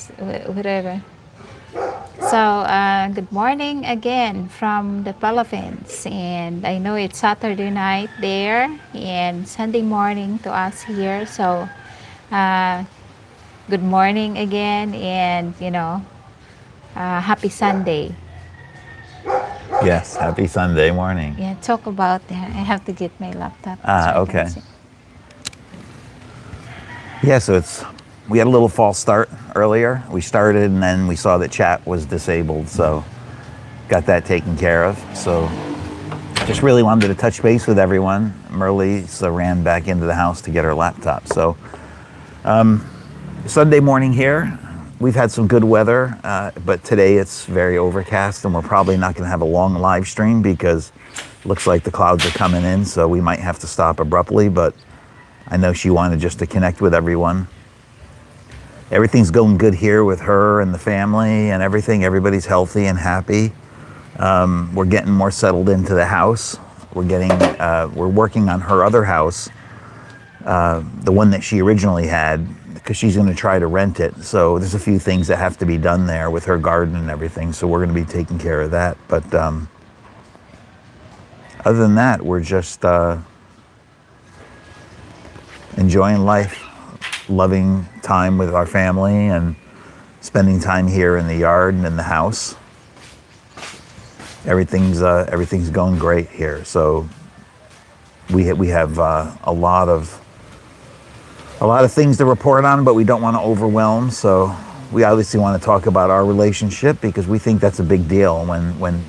whatever. So, good morning again from the Philippines. And I know it's Saturday night there and Sunday morning to us here. So, uh, good morning again and, happy Sunday. Yes, happy Sunday morning. Yeah, talk about that. I have to get my laptop so Ah, I can okay. see. Yeah, so we had a little false start earlier. We started and then we saw that chat was disabled, so got that taken care of. So just really wanted to touch base with everyone. Merle ran back into the house to get her laptop. So Sunday morning here. We've had some good weather, but today it's very overcast, and we're probably not going to have a long live stream because it looks like the clouds are coming in, so we might have to stop abruptly, but I know she wanted just to connect with everyone. Everything's going good here with her and the family and everything. Everybody's healthy and happy. We're getting more settled into the house. We're working on her other house, the one that she originally had, because she's going to try to rent it. So there's a few things that have to be done there with her garden and everything. So we're going to be taking care of that. But other than that, we're just enjoying life, loving time with our family, and spending time here in the yard and in the house. Everything's going great here. So we have a lot of things to report on, but we don't want to overwhelm. So we obviously want to talk about our relationship because we think that's a big deal when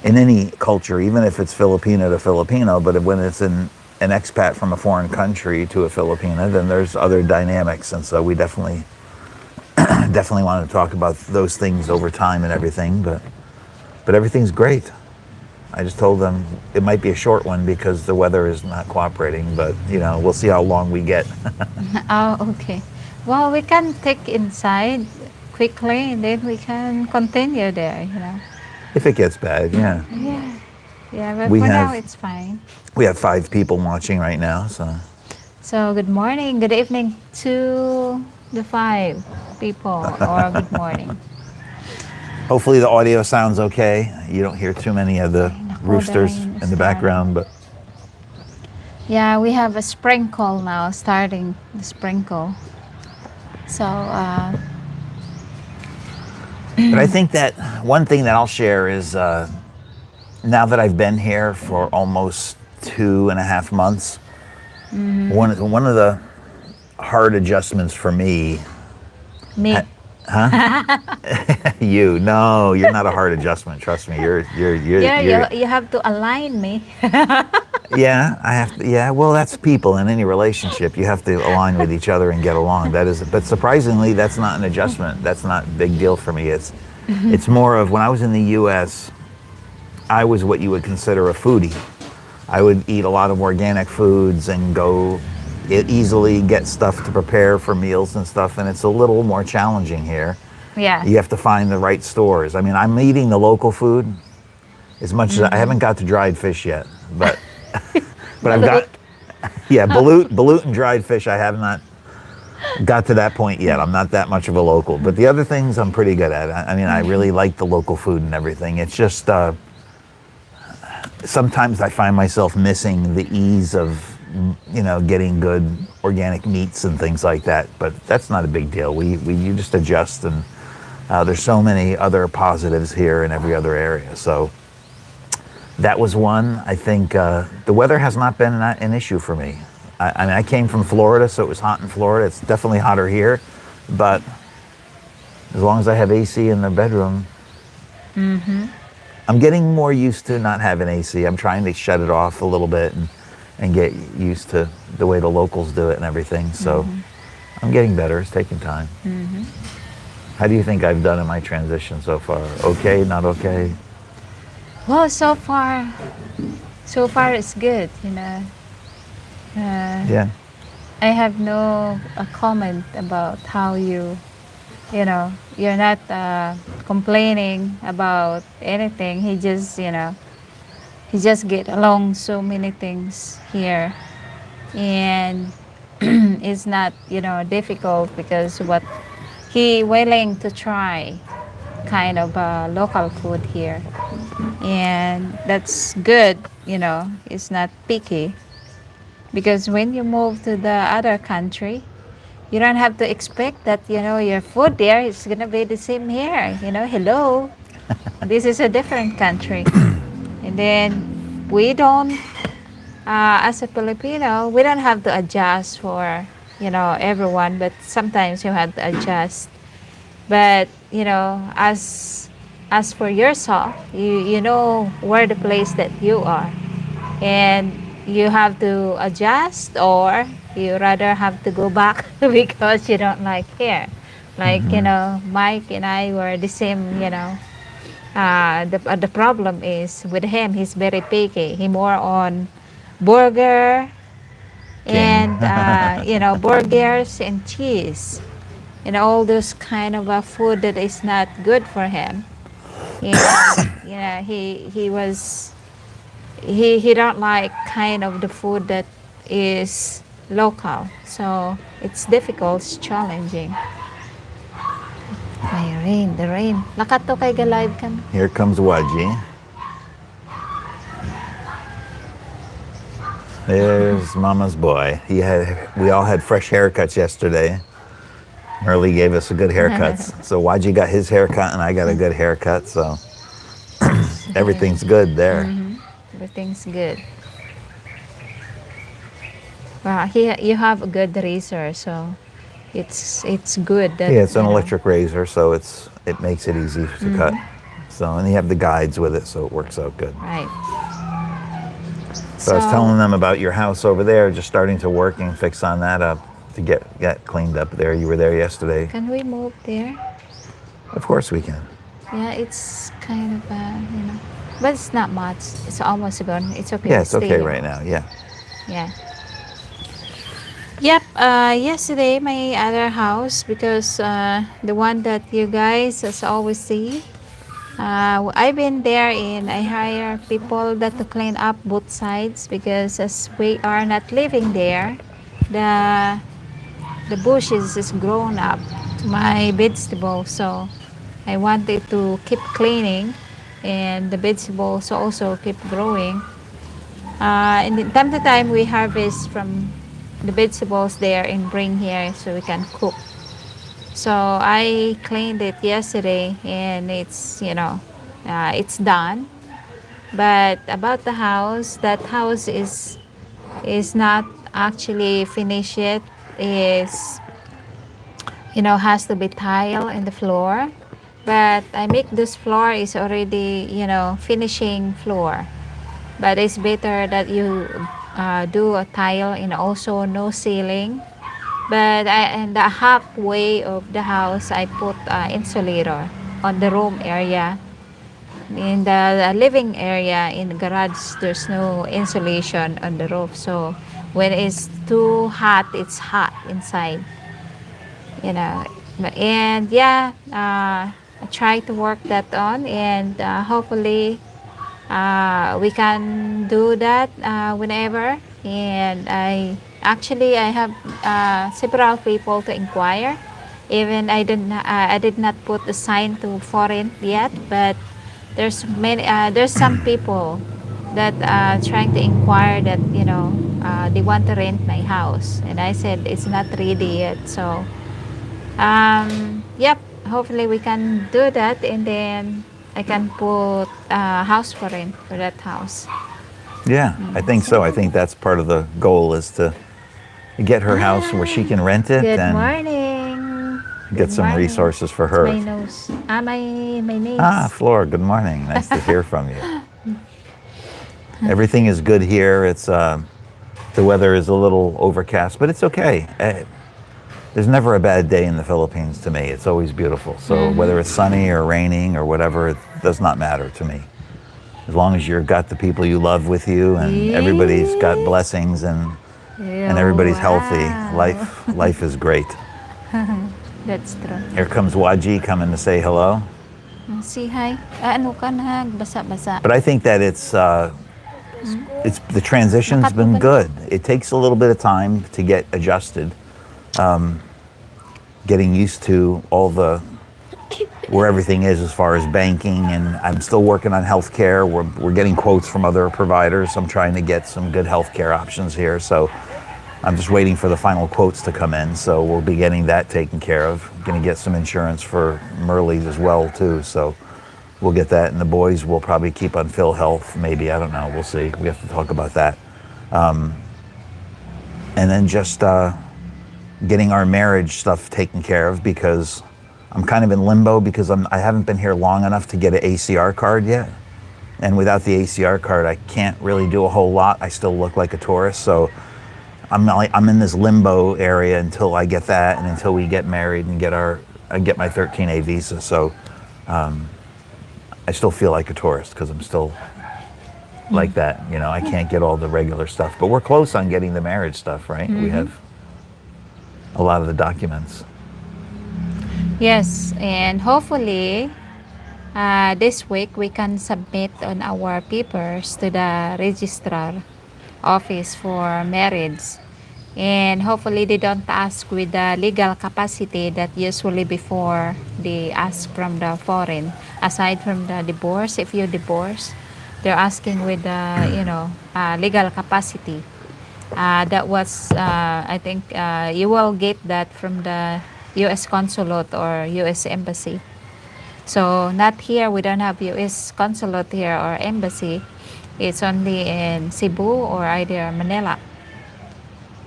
in any culture, even if it's Filipino to Filipino, but when it's an expat from a foreign country to a Filipina, then there's other dynamics. And so we definitely want to talk about those things over time and everything, but everything's great. I just told them it might be a short one because the weather is not cooperating, but we'll see how long we get. Oh, okay. Well, we can take inside quickly and then we can continue there. If it gets bad, yeah. Yeah. Yeah, but We for now have it's fine. we have 5 people watching right now, so So, good morning, good evening to the 5 people, or good morning. hopefully the audio sounds okay. You don't hear too many of the Ay, nako, the roosters rain in is the starting. background, but Yeah, we have a sprinkle now, starting the sprinkle. So, I think that one thing that I'll share is now that I've been here for almost 2.5 months, one of the hard adjustments for me. me. You no, you're not a hard adjustment. Trust me, Yeah, you're. you have to align me. Yeah, I have to. Yeah, well, that's people in any relationship. You have to align with each other and get along. That is, but surprisingly, that's not an adjustment. That's not a big deal for me. It's more of when I was in the U.S. I was what you would consider a foodie. I would eat a lot of organic foods and go easily get stuff to prepare for meals and stuff, and it's a little more challenging here. Yeah. You have to find the right stores. I mean, I'm eating the local food as much as I haven't got to dried fish yet, but I've got, Balut. yeah, balut and dried fish. I have not got to that point yet. I'm not that much of a local, but the other things I'm pretty good at. I mean, I really like the local food and everything. It's just sometimes I find myself missing the ease of getting good organic meats and things like that. But that's not a big deal. You just adjust, and there's so many other positives here in every other area. So that was one. I think the weather has not been an issue for me. I mean, I came from Florida, so it was hot in Florida. It's definitely hotter here, but as long as I have AC in the bedroom, I'm getting more used to not having AC. I'm trying to shut it off a little bit and get used to the way the locals do it and everything. So I'm getting better. It's taking time. How do you think I've done in my transition so far? Okay, not okay? Well, so far it's good. Yeah. I have no comment about how you're not complaining about anything. He just get along so many things here, and it's not difficult because what he willing to try kind of local food here, and that's good. It's not picky because when you move to the other country, you don't have to expect that your food there is gonna be the same here. Hello, this is a different country, and then we don't, as a Filipino, we don't have to adjust for everyone, but sometimes you have to adjust. But as for yourself, you know where the place that you are, and you have to adjust, or you rather have to go back because you don't like here. Like Mike and I were the same. The problem is with him, he's very picky. He more on burger King. and burgers and cheese and all those kind of food that is not good for him. And he don't like kind of the food that is local, so it's difficult, it's challenging. May rain, the rain nakato kay ga-live ka na. Here comes Waji. There's Mama's boy. We all had fresh haircuts yesterday. Merle gave us a good haircuts. So Waji got his haircut and I got a good haircut. So everything's good there. Everything's good. Wow, you have a good razor, so it's good that Yeah, it's an electric razor, so it makes it easy to cut. So and you have the guides with it, so it works out good. right. So I was telling them about your house over there, just starting to work and fix on that up to get cleaned up there. You were there yesterday. Can we move there? Of course we can. Yeah, it's kind of but it's not much. It's almost gone. It's okay. Yeah, to it's stay okay here. right now. Yeah. Yeah. Yep. Yesterday, my other house, because the one that you guys as always see, I've been there and I hire people that to clean up both sides because as we are not living there, the the bushes is grown up to my vegetable, so I wanted to keep cleaning, and the vegetables also keep growing. And then time to time we harvest from the vegetables there and bring here so we can cook. So I cleaned it yesterday and it's done. But about the house, that house is not actually finished yet. Is has to be tile in the floor. But I make this floor is already finishing floor. But it's better that you do a tile and also no ceiling. But in the halfway of the house, I put insulator on the room area. In the living area, in the garage, there's no insulation on the roof. So when it's too hot, it's hot inside. You know, and yeah, I try to work that on, and hopefully we can do that whenever. And I have several people to inquire. Even I did not put the sign to foreign yet, but there's some people that trying to inquire that they want to rent my house, and I said it's not ready yet. So yep, hopefully we can do that, and then I can put house for rent for that house. Yeah, I think so. I think that's part of the goal is to get her house where she can rent it Good and morning. get Good some morning. resources for It's her. my nose. My nails. Flora, good morning. Nice to hear from you. Everything is good here. It's the weather is a little overcast, but it's okay. There's never a bad day in the Philippines to me. It's always beautiful. So whether it's sunny or raining or whatever, it does not matter to me. As long as you've got the people you love with you and everybody's got blessings and everybody's healthy, life is great. That's true. Here comes Waji coming to say hello. Say hi. Ano ka basa-basa. But I think that it's the transition's been good. It takes a little bit of time to get adjusted. getting used to all the where everything is as far as banking, and I'm still working on healthcare. We're getting quotes from other providers. I'm trying to get some good healthcare options here, so I'm just waiting for the final quotes to come in. So we'll be getting that taken care of. Going to get some insurance for Merle as well too. So we'll get that, and the boys will probably keep on Phil Health. Maybe, I don't know. We'll see. We have to talk about that, and then just getting our marriage stuff taken care of, because I'm kind of in limbo because I haven't been here long enough to get an ACR card yet. And without the ACR card, I can't really do a whole lot. I still look like a tourist. So I'm in this limbo area until I get that, and until we get married and get my 13A visa. So I still feel like a tourist because I'm still like that. You know, I can't get all the regular stuff. But we're close on getting the marriage stuff, right? We have a lot of the documents. Yes, and hopefully this week we can submit on our papers to the registrar office for marriage. And hopefully they don't ask with the legal capacity that usually before they ask from the foreign. Aside from the divorce, if you divorce, they're asking with the, legal capacity. That was, I think, you will get that from the U.S. consulate or U.S. embassy. So not here, we don't have U.S. consulate here or embassy. It's only in Cebu or either Manila.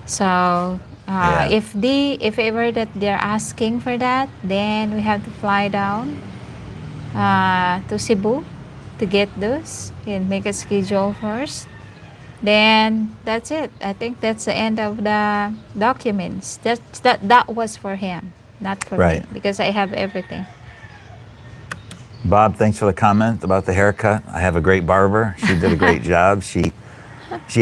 So Yeah. if ever that they're asking for that, then we have to fly down to Cebu to get those and make a schedule first. Then that's it. I think that's the end of the documents. That was for him, not for Right. me, because I have everything. Bob, thanks for the comment about the haircut. I have a great barber. She did a great job. She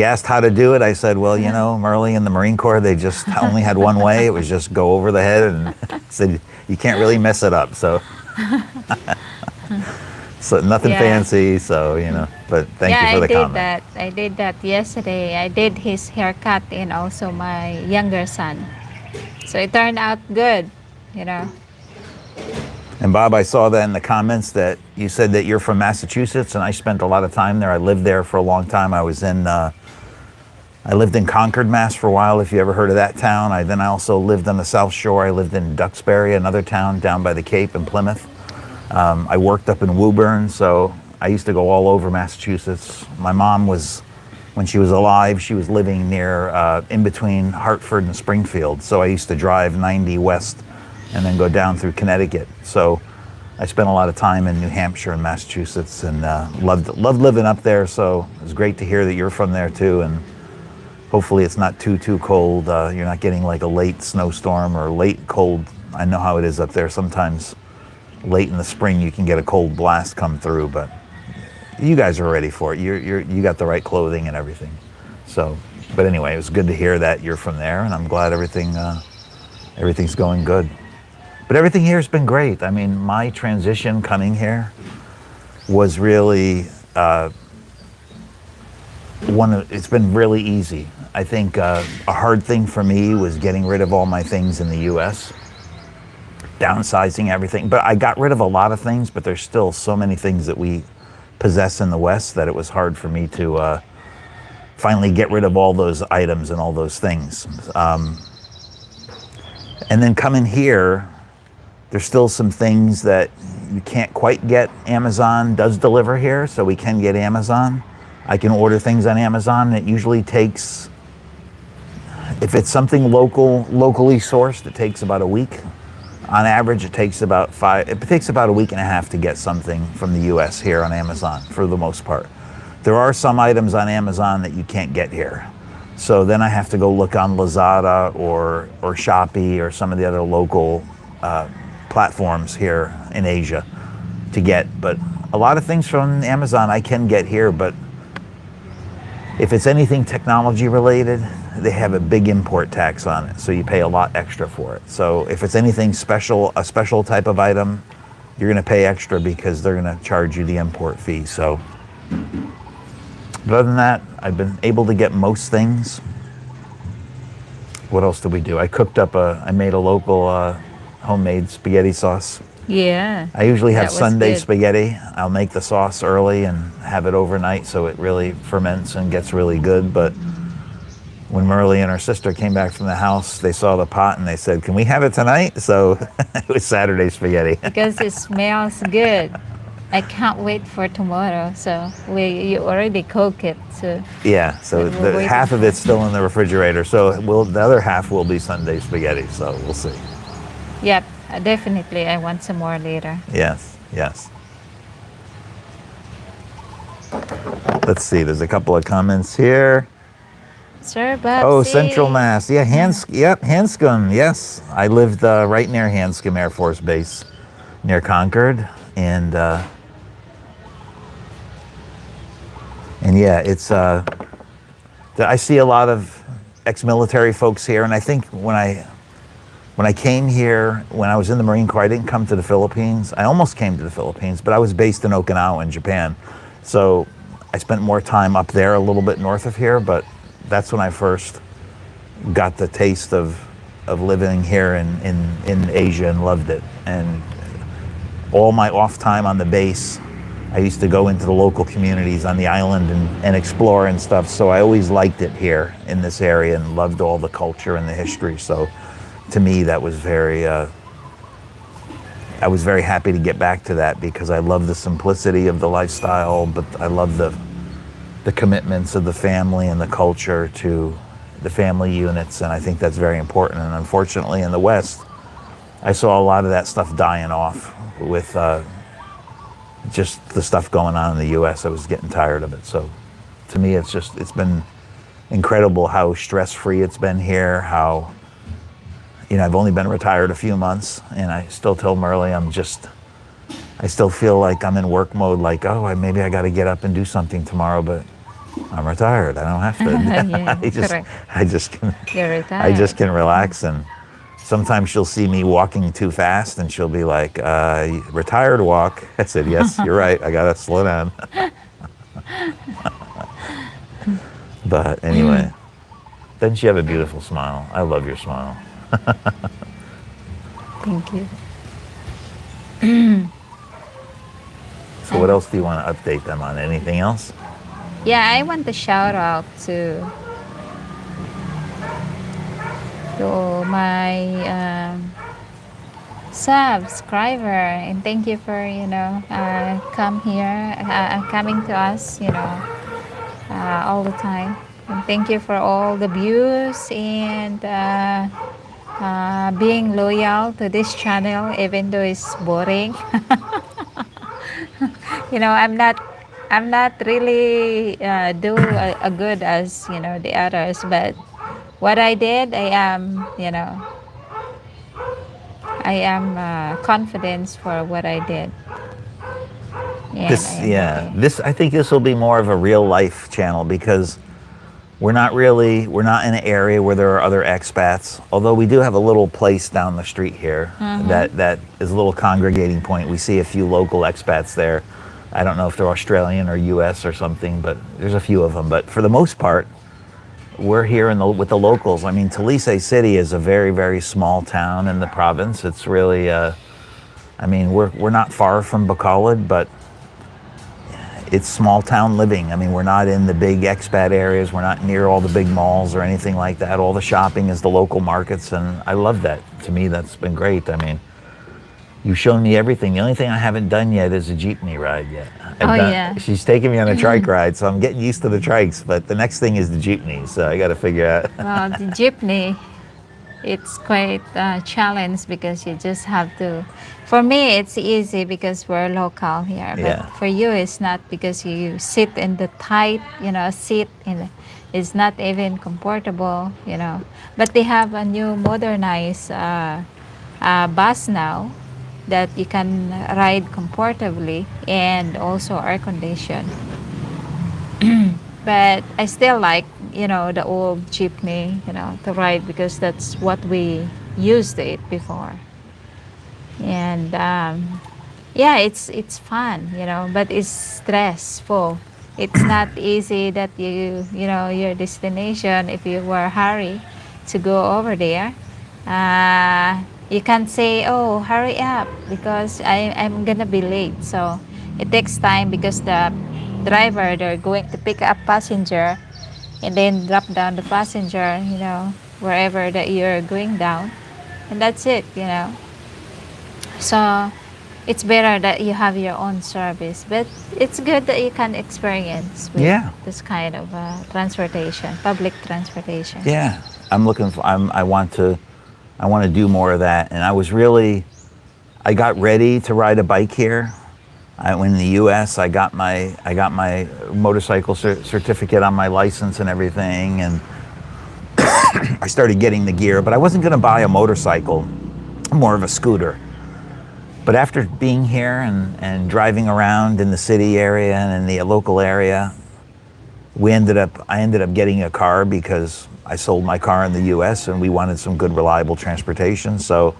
asked how to do it. I said, well, you know, Merle in the Marine Corps, they just only had one way. It was just go over the head, and said you can't really mess it up. So, so nothing Yeah. fancy. So, you know, but thank Yeah, you I for the did comment. that. I did that yesterday. I did his haircut and also my younger son. So it turned out good, you know. And Bob, I saw that in the comments that you said that you're from Massachusetts, and I spent a lot of time there. I lived there for a long time. I lived in Concord, Mass for a while, if you ever heard of that town. I also lived on the South Shore. I lived in Duxbury, another town down by the Cape in Plymouth. I worked up in Woburn, so I used to go all over Massachusetts. My mom was, when she was alive, she was living near, in between Hartford and Springfield. So I used to drive 90 west and then go down through Connecticut. So I spent a lot of time in New Hampshire and Massachusetts, and loved living up there. So it was great to hear that you're from there too. And hopefully it's not too cold. You're not getting like a late snowstorm or late cold. I know how it is up there. Sometimes late in the spring you can get a cold blast come through, but you guys are ready for it. You got the right clothing and everything. So, but anyway, it was good to hear that you're from there, and I'm glad everything's going good. But everything here has been great. I mean, my transition coming here was really it's been really easy. I think a hard thing for me was getting rid of all my things in the U.S., downsizing everything. But I got rid of a lot of things, but there's still so many things that we possess in the West that it was hard for me to finally get rid of all those items and all those things. And then coming here, there's still some things that you can't quite get. Amazon does deliver here, so we can get Amazon. I can order things on Amazon. It usually takes, if it's something locally sourced, it takes about a week. On average, it takes about a week and a half to get something from the US here on Amazon for the most part. There are some items on Amazon that you can't get here. So then I have to go look on Lazada or Shopee or some of the other local platforms here in Asia to get. But a lot of things from Amazon I can get here, but if it's anything technology related, they have a big import tax on it, so you pay a lot extra for it. So if it's anything special, a special type of item, you're going to pay extra because they're going to charge you the import fee. So, but other than that, I've been able to get most things. What else did we do? I made a local homemade spaghetti sauce. Yeah, I usually have that was Sunday good. spaghetti. I'll make the sauce early and have it overnight so it really ferments and gets really good. But when Merle and her sister came back from the house, they saw the pot and they said, "Can we have it tonight?" So it was Saturday spaghetti. Because it smells good. I can't wait for tomorrow. So we you already cook it. So Yeah, but so we're the waiting half of for. it's still in the refrigerator. So the other half will be Sunday spaghetti. So we'll see. Yep, definitely. I want some more later. Yes, yes. Let's see. There's a couple of comments here. Sir Oh, Central Babsy. Mass. Yeah, Yep, Hanscom. Yes, I lived right near Hanscom Air Force Base, near Concord, and yeah, it's. I see a lot of ex-military folks here, and I think when I came here, when I was in the Marine Corps, I didn't come to the Philippines. I almost came to the Philippines, but I was based in Okinawa in Japan. So I spent more time up there, a little bit north of here, but that's when I first got the taste of living here in Asia and loved it. And all my off time on the base, I used to go into the local communities on the island and explore and stuff. So I always liked it here in this area and loved all the culture and the history. So to me, that was I was very happy to get back to that because I love the simplicity of the lifestyle, but I love the commitments of the family and the culture to the family units. And I think that's very important. And unfortunately, in the West, I saw a lot of that stuff dying off with just the stuff going on in the U.S. I was getting tired of it. So to me, it's been incredible how stress-free it's been here, how, I've only been retired a few months, and I still tell Merle I still feel like I'm in work mode, like, oh, maybe I got to get up and do something tomorrow, but I'm retired. I don't have to. Yeah, correct. I just can, You're I retired. just can relax. And sometimes she'll see me walking too fast, and she'll be like, "Retired walk." I said, "Yes, you're right. I gotta slow down." But anyway, doesn't she have a beautiful smile? I love your smile. Thank you. So what else do you want to update them on? Anything else? Yeah, I want to shout out to my subscriber and thank you for coming to us all the time, and thank you for all the views and being loyal to this channel even though it's boring. you know i'm not I'm not really do a good as the others, but what I did, I am confident for what I did, and I This, am yeah, happy. I think this will be more of a real life channel because we're not in an area where there are other expats. Although we do have a little place down the street here Mm-hmm. that is a little congregating point. We see a few local expats there. I don't know if they're Australian or U.S. or something, but there's a few of them. But for the most part, we're here with the locals. I mean, Talise City is a very, very small town in the province. It's really, I mean, we're not far from Bacolod, but it's small town living. I mean, we're not in the big expat areas. We're not near all the big malls or anything like that. All the shopping is the local markets, and I love that. To me, that's been great. I mean, you've shown me everything. The only thing I haven't done yet is a jeepney ride yet. Oh yeah. She's taking me on a trike ride, so I'm getting used to the trikes. But the next thing is the jeepney, so I got to figure out. Well, the jeepney, it's quite a challenge because you just have to. For me, it's easy because we're local here, but Yeah. for you, it's not because you sit in the tight, seat it's not even comfortable. But they have a new modernized bus now that you can ride comfortably and also air conditioned. But I still like, the old jeepney, to ride because that's what we used it before. And yeah, it's fun, but it's stressful. It's not easy that your destination, if you were hurry to go over there. You can't say, oh, hurry up because I'm gonna be late. So it takes time because the driver, they're going to pick up passenger and then drop down the passenger, wherever that you're going down. And that's it, So it's better that you have your own service, but it's good that you can experience with Yeah. this kind of transportation, public transportation. Yeah. I'm looking for, I want to do more of that. And I got ready to ride a bike here. When in the U.S., I got my motorcycle certificate on my license and everything, and I started getting the gear. But I wasn't going to buy a motorcycle, more of a scooter. But after being here and driving around in the city area and in the local area, I ended up getting a car because I sold my car in the U.S. and we wanted some good, reliable transportation. So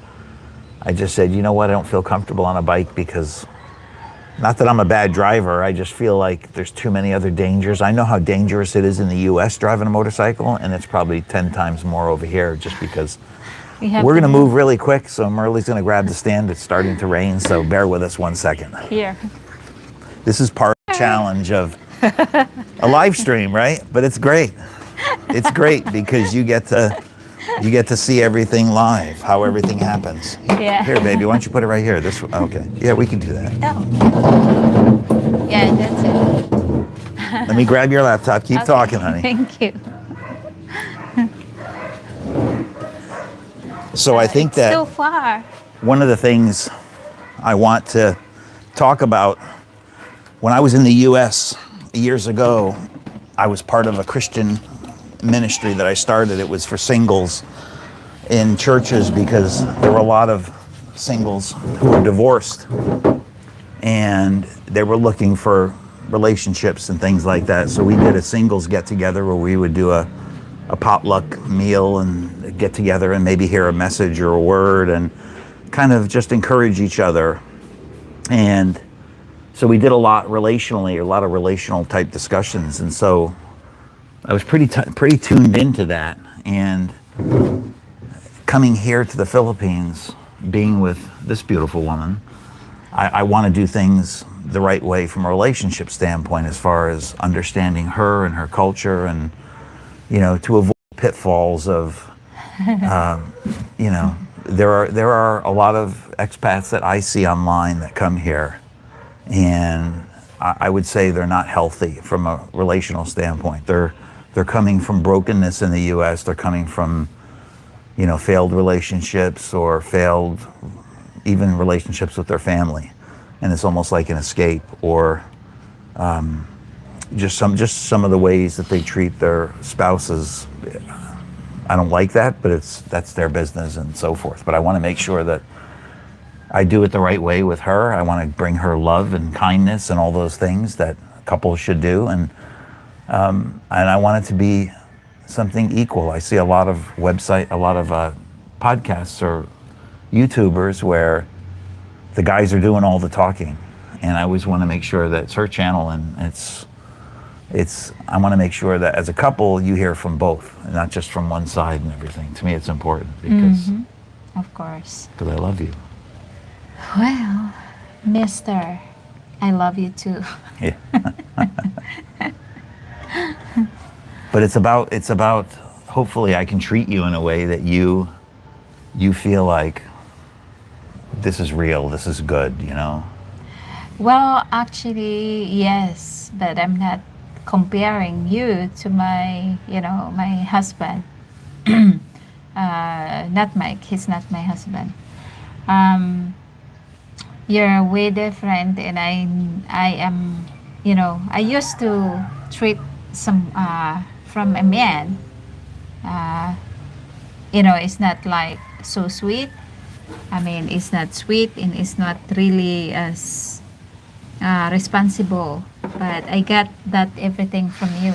I just said, you know what, I don't feel comfortable on a bike because, not that I'm a bad driver, I just feel like there's too many other dangers. I know how dangerous it is in the U.S. driving a motorcycle, and it's probably 10 times more over here just because We have we're to going to move move really quick. So Merle's going to grab the stand. It's starting to rain, so bear with us one second. here. This is part of the challenge of a live stream, right? But it's great. It's great because you get to see everything live, how everything happens. Yeah. Here, baby, why don't you put it right here? This okay. Yeah, we can do that. Oh, yeah, that's it. Let me grab your laptop. Keep Okay. talking, honey. Thank you. So I think It's too that far. one of the things I want to talk about, when I was in the US years ago, I was part of a Christian ministry that I started. It was for singles in churches because there were a lot of singles who were divorced and they were looking for relationships and things like that. So we did a singles get together where we would do a potluck meal and get together and maybe hear a message or a word and kind of just encourage each other. And so we did a lot relationally, a lot of relational type discussions. And so I was pretty tuned into that. And coming here to the Philippines, being with this beautiful woman, I want to do things the right way from a relationship standpoint, as far as understanding her and her culture, and to avoid pitfalls of, there are a lot of expats that I see online that come here, and I would say they're not healthy from a relational standpoint. They're coming from brokenness in the U.S. They're coming from, failed relationships or failed even relationships with their family, and it's almost like an escape, or just some of the ways that they treat their spouses. I don't like that, but that's their business and so forth. But I want to make sure that I do it the right way with her. I want to bring her love and kindness and all those things that couples should do, and I want it to be something equal. I see a lot of podcasts or YouTubers where the guys are doing all the talking, and I always want to make sure that it's her channel, and I want to make sure that as a couple you hear from both and not just from one side and everything. To me, it's important because Of course. I love you. Well, Mister, I love you too. Yeah. But it's about hopefully I can treat you in a way that you feel like this is real, this is good. Well, actually, yes, but I'm not comparing you to my husband. Not Mike. He's not my husband. Um, you're way different, and I am, I used to treat some from a man. Uh, it's not like so sweet. I mean, it's not sweet and it's not really as responsible. But I got that everything from you.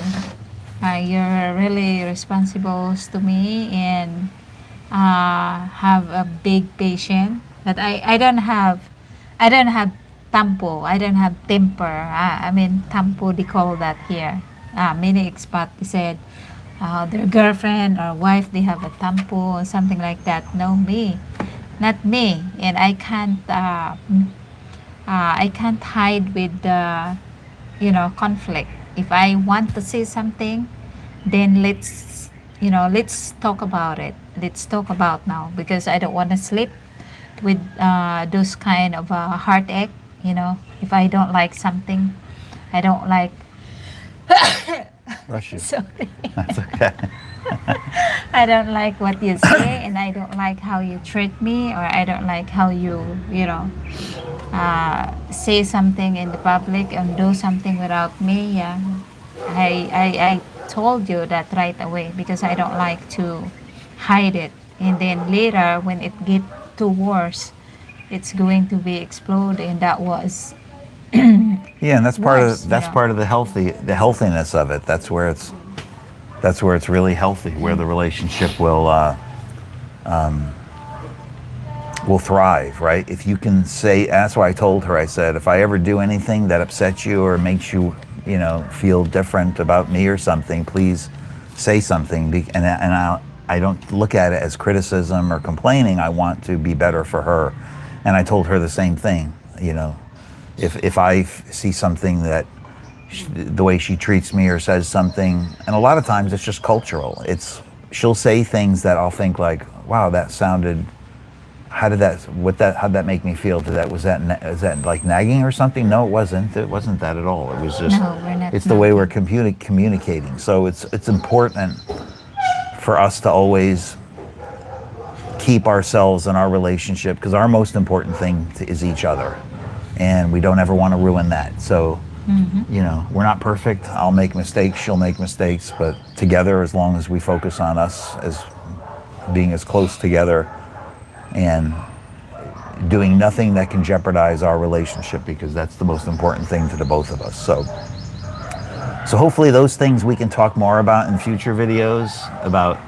You're really responsible to me and have a big patient. But I don't have tampo. I don't have temper. I mean, tampo, they call that here. Many expat said their girlfriend or wife, they have a tampo or something like that. No, me. not me. And I can't hide with the, conflict. If I want to say something, then let's talk about it. Let's talk about now, because I don't want to sleep with those kind of heartache. If I don't like something, I don't like. Rush you. Sorry. That's okay. I don't like what you say, and I don't like how you treat me, or I don't like how say something in the public and do something without me. Yeah, I told you that right away, because I don't like to hide it. And then later, when it get too worse, it's going to be explode, and that was Yeah, and worse. that's part of the healthiness of it. That's where it's really healthy, where the relationship will thrive, right? If you can say, that's why I told her, I said, if I ever do anything that upsets you or makes you, feel different about me or something, please say something. I don't look at it as criticism or complaining. I want to be better for her. And I told her the same thing, if I see something that the way she treats me or says something, and a lot of times it's just cultural. She'll say things that I'll think like, wow, that sounded, how'd that make me feel? Is that like nagging or something? No, it wasn't that at all. It was just, No, we're not it's the way we're nagging. communicating. So it's important for us to always keep ourselves in our relationship, because our most important thing is each other, and we don't ever want to ruin that. So we're not perfect. I'll make mistakes, she'll make mistakes, but together, as long as we focus on us as being as close together and doing nothing that can jeopardize our relationship, because that's the most important thing to the both of us. So hopefully those things we can talk more about in future videos, about,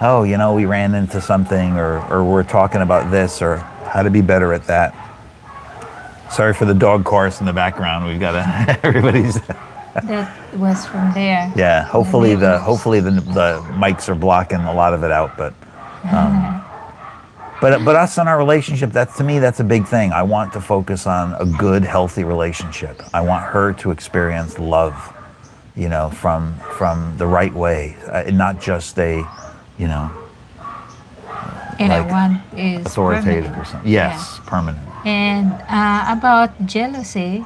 oh, we ran into something, or we're talking about this, or how to be better at that. Sorry for the dog chorus in the background. We've got everybody's. That was from there. Yeah. The neighbors. Hopefully the mics are blocking a lot of it out, but us and our relationship, to me, that's a big thing. I want to focus on a good, healthy relationship. I want her to experience love, from the right way, and not just you know, And I like want is authoritative permanent. or something. Yeah. Yes, permanent. And about jealousy,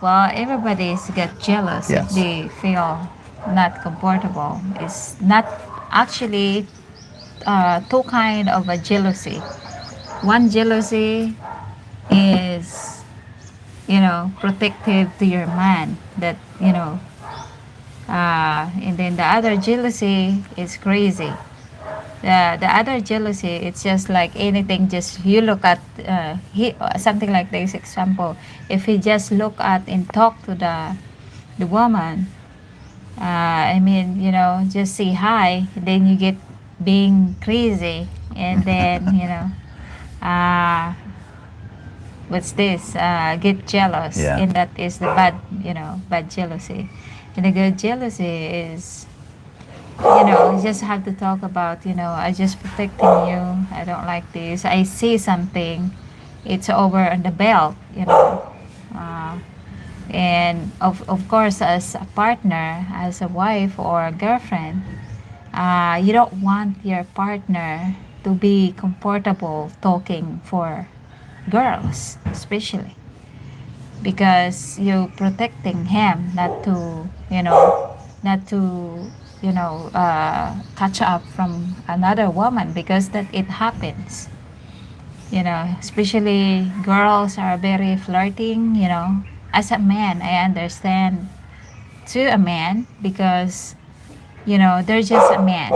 well, everybody's get jealous if Yes. they feel not comfortable. It's not actually two kind of a jealousy. One jealousy is, protective to your man, that, and then the other jealousy is crazy. The other jealousy, it's just like anything, just you look at something like this example. If he just look at and talk to the woman, just say hi, then you get being crazy, and then uh, what's this, get jealous, Yeah. and that is the bad jealousy. And the good jealousy is, you just have to talk about, I just protecting you, I don't like this, I see something, it's over on the belt, uh, and of course, as a partner, as a wife or a girlfriend, you don't want your partner to be comfortable talking for girls, especially because you're protecting him not to, not to, catch up from another woman, because that it happens. Especially girls are very flirting. As a man, I understand to a man, because they're just a man.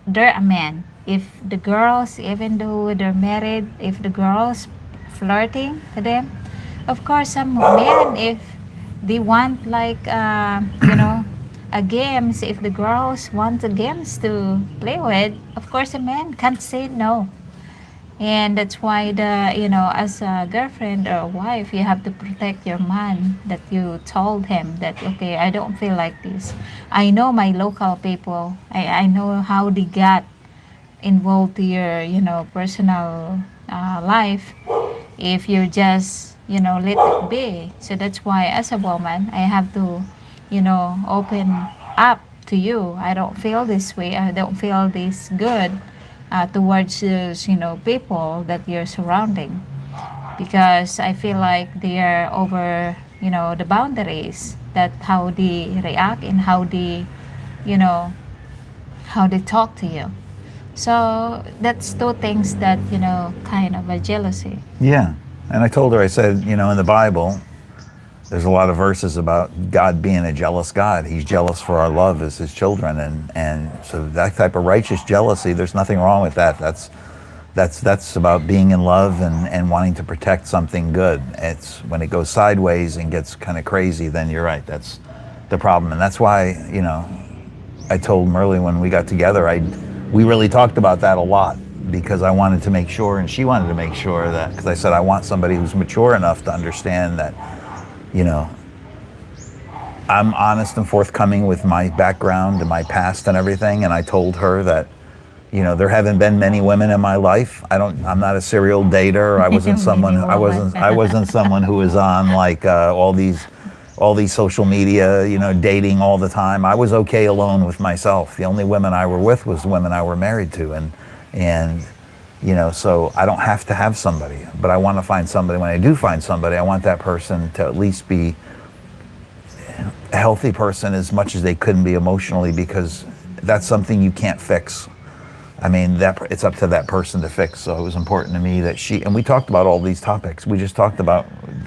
They're a man. If the girls, even though they're married, if the girls flirting to them, of course, some men, if they want like a games, if the girls want the games to play with, of course, a man can't say no. And that's why as a girlfriend or a wife, you have to protect your man, that you told him that, okay, I don't feel like this. I know my local people. I know how they got involved to your, personal life if you just, let it be. So that's why as a woman, I have to, open up to you. I don't feel this way. I don't feel this good towards those, people that you're surrounding, because I feel like they are over, the boundaries, that how they react and you know, how they talk to you. So that's two things that, kind of a jealousy. Yeah. And I told her, I said, in the Bible, there's a lot of verses about God being a jealous God. He's jealous for our love as his children. And so that type of righteous jealousy, there's nothing wrong with that. That's about being in love and wanting to protect something good. It's when it goes sideways and gets kind of crazy, then you're right. That's the problem. And that's why, I told Merle when we got together, we really talked about that a lot, because I wanted to make sure, and she wanted to make sure that, because I said I want somebody who's mature enough to understand that, you know, I'm honest and forthcoming with my background and my past and everything. And I told her that, there haven't been many women in my life. I'm not a serial dater. Many women. I wasn't someone who was on like all these social media, dating all the time. I was okay alone with myself. The only women I were with was the women I were married to, and so I don't have to have somebody, but I want to find somebody. When I do find somebody, I want that person to at least be a healthy person as much as they couldn't be emotionally, because that's something you can't fix. I mean, it's up to that person to fix. So it was important to me that and we talked about all these topics. We just talked about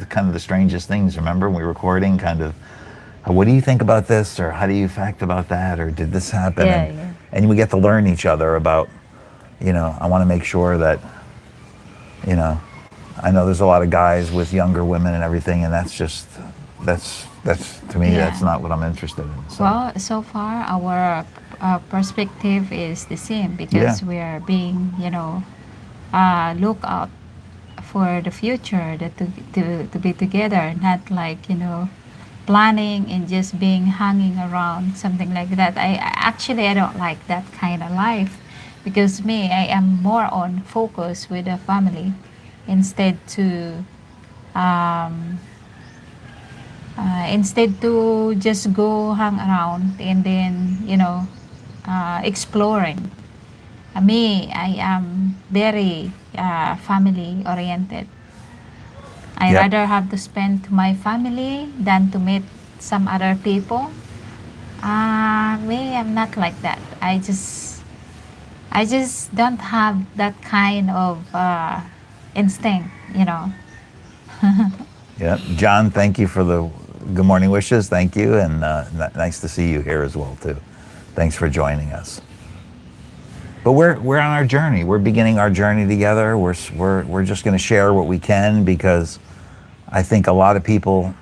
kind of the strangest things. Remember, we were recording kind of, what do you think about this? Or how do you fact about that? Or did this happen? Yeah, yeah. And we get to learn each other about, I want to make sure that, I know there's a lot of guys with younger women and everything, and that's to me, Yeah. that's not what I'm interested in. So. Well, so far our perspective is the same, because Yeah. we are being, look out for the future, that to be together, not like, planning and just being hanging around, something like that. Actually, I don't like that kind of life, because me, I am more on focus with the family, instead to um, just go hang around and then, exploring. Me, I am very family oriented. I Yep. rather have to spend to my family than to meet some other people. Me, I'm not like that. I just don't have that kind of instinct, Yeah, John, thank you for the good morning wishes. Thank you, and nice to see you here as well too. Thanks for joining us. But we're on our journey. We're beginning our journey together. We're just going to share what we can, because I think a lot of people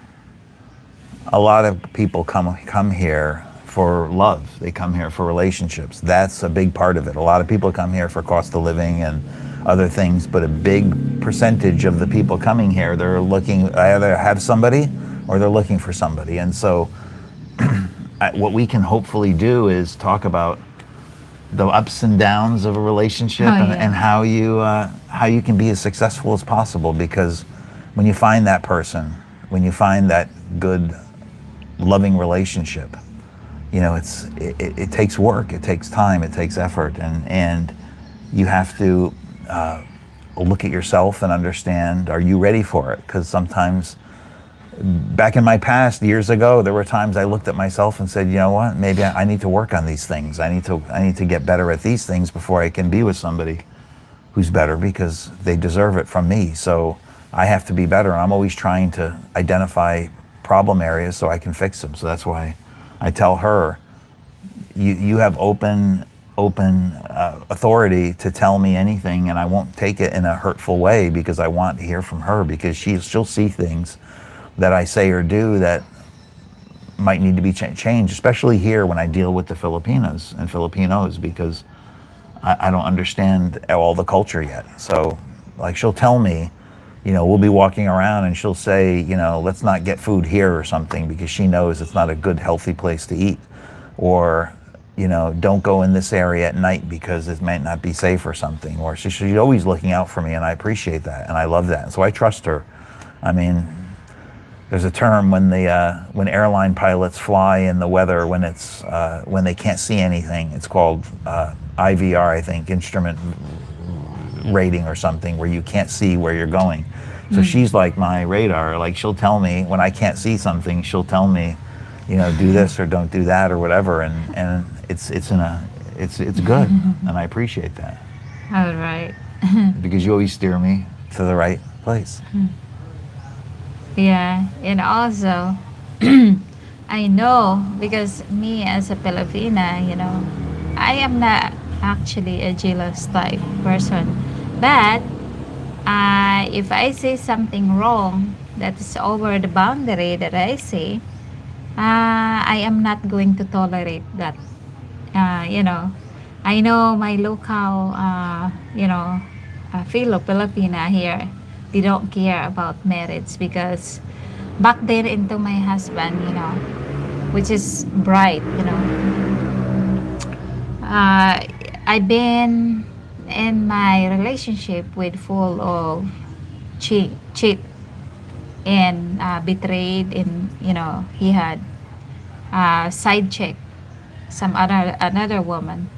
come here for love. They come here for relationships. That's a big part of it. A lot of people come here for cost of living and other things, but a big percentage of the people coming here, they're looking, either have somebody or they're looking for somebody. And so what we can hopefully do is talk about the ups and downs of a relationship, Oh, and yeah. how you can be as successful as possible, because when you find that person, when you find that good loving relationship, it takes work, it takes time, it takes effort, and you have to look at yourself and understand, are you ready for it? Because sometimes, back in my past, years ago, there were times I looked at myself and said, you know what, maybe I need to work on these things. I need to get better at these things before I can be with somebody who's better, because they deserve it from me. So I have to be better. And I'm always trying to identify problem areas so I can fix them. So that's why I tell her, you have open authority to tell me anything, and I won't take it in a hurtful way, because I want to hear from her, because she'll see things that I say or do that might need to be changed, especially here when I deal with the Filipinos and Filipinos, because I don't understand all the culture yet. So, like, she'll tell me, we'll be walking around and she'll say, let's not get food here or something, because she knows it's not a good, healthy place to eat. Or, don't go in this area at night because it might not be safe or something. Or she's always looking out for me, and I appreciate that, and I love that. And so I trust her. I mean, there's a term when airline pilots fly in the weather when they can't see anything. It's called IVR, I think, instrument rating or something, where you can't see where you're going. So she's like my radar. Like, she'll tell me when I can't see something. She'll tell me, do this or don't do that or whatever. And it's good, and I appreciate that All right. because you always steer me to the right place. Yeah, and also I know because me as a Filipina, I am not actually a jealous type person, but if I say something wrong that is over the boundary that I say, I am not going to tolerate that. Uh, you know, I know my local, Filipina here, they don't care about marriage because back then into my husband, which is bright, I've been in my relationship with full of cheat and betrayed, and he had side check some other another woman.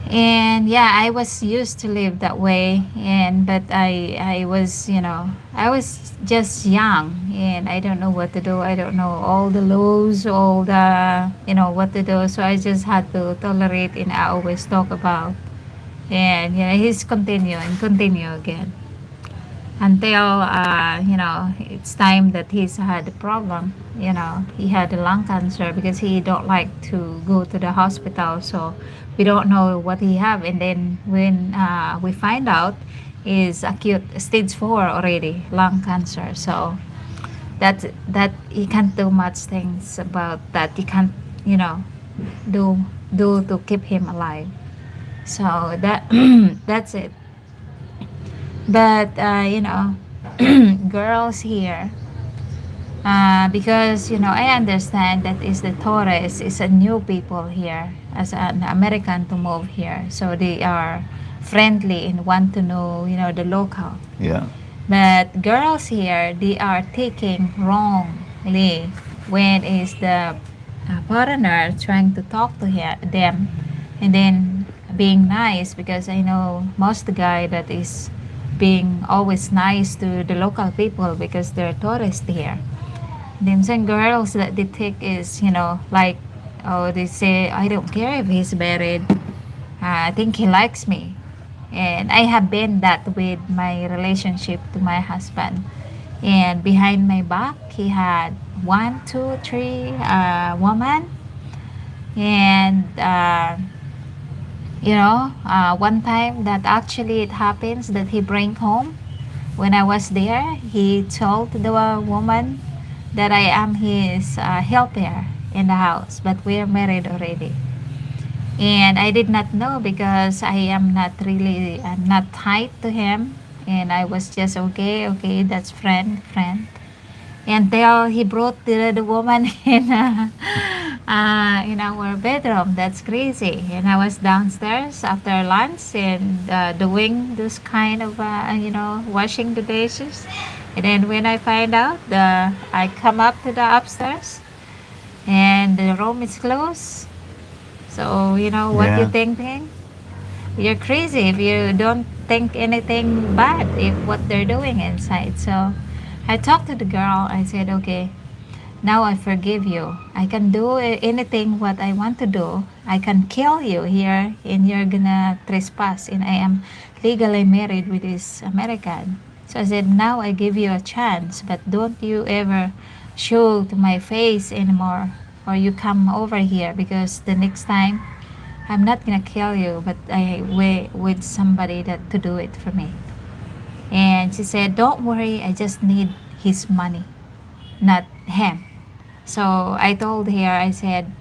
And yeah, I was used to live that way, and but I was just young, and I don't know what to do. I don't know all the laws, all the what to do. So I just had to tolerate, and I always talk about. And he's continue and continue again until it's time that he's had a problem. He had a lung cancer because he don't like to go to the hospital, so we don't know what he have. And then when we find out, is acute stage 4 already lung cancer. So that he can't do much things about that. He can't you know do to keep him alive. So that that's it. But girls here, because I understand that is the Torres is a new people here as an American to move here, so they are friendly and want to know the local. Yeah. But girls here, they are taking wrongly when is the foreigner trying to talk to them, and then being nice, because I know most the guy that is being always nice to the local people because they're tourists here. Then some girls that they take is like, oh, they say, I don't care if he's married. I think he likes me. And I have been that with my relationship to my husband. And behind my back, he had one, two, three woman. And, one time that actually it happens that he bring home. When I was there, he told the woman that I am his helper in the house, but we are married already. And I did not know because I'm not tied to him. And I was just okay, okay, that's friend. Until he brought the woman in our bedroom. That's crazy. And I was downstairs after lunch and doing this kind of, washing the dishes. And then when I find out, I come up to the upstairs and the room is closed. So, what you Yeah. thinking? You're crazy if you don't think anything bad if what they're doing inside. So I talked to the girl. I said, okay, now I forgive you. I can do anything what I want to do. I can kill you here and you're gonna trespass. And I am legally married with this American. So I said, now I give you a chance, but don't you ever show to my face anymore or you come over here, because the next time I'm not gonna kill you, but I wait with somebody that to do it for me. And she said, don't worry, I just need his money, not him. So I told her, I said,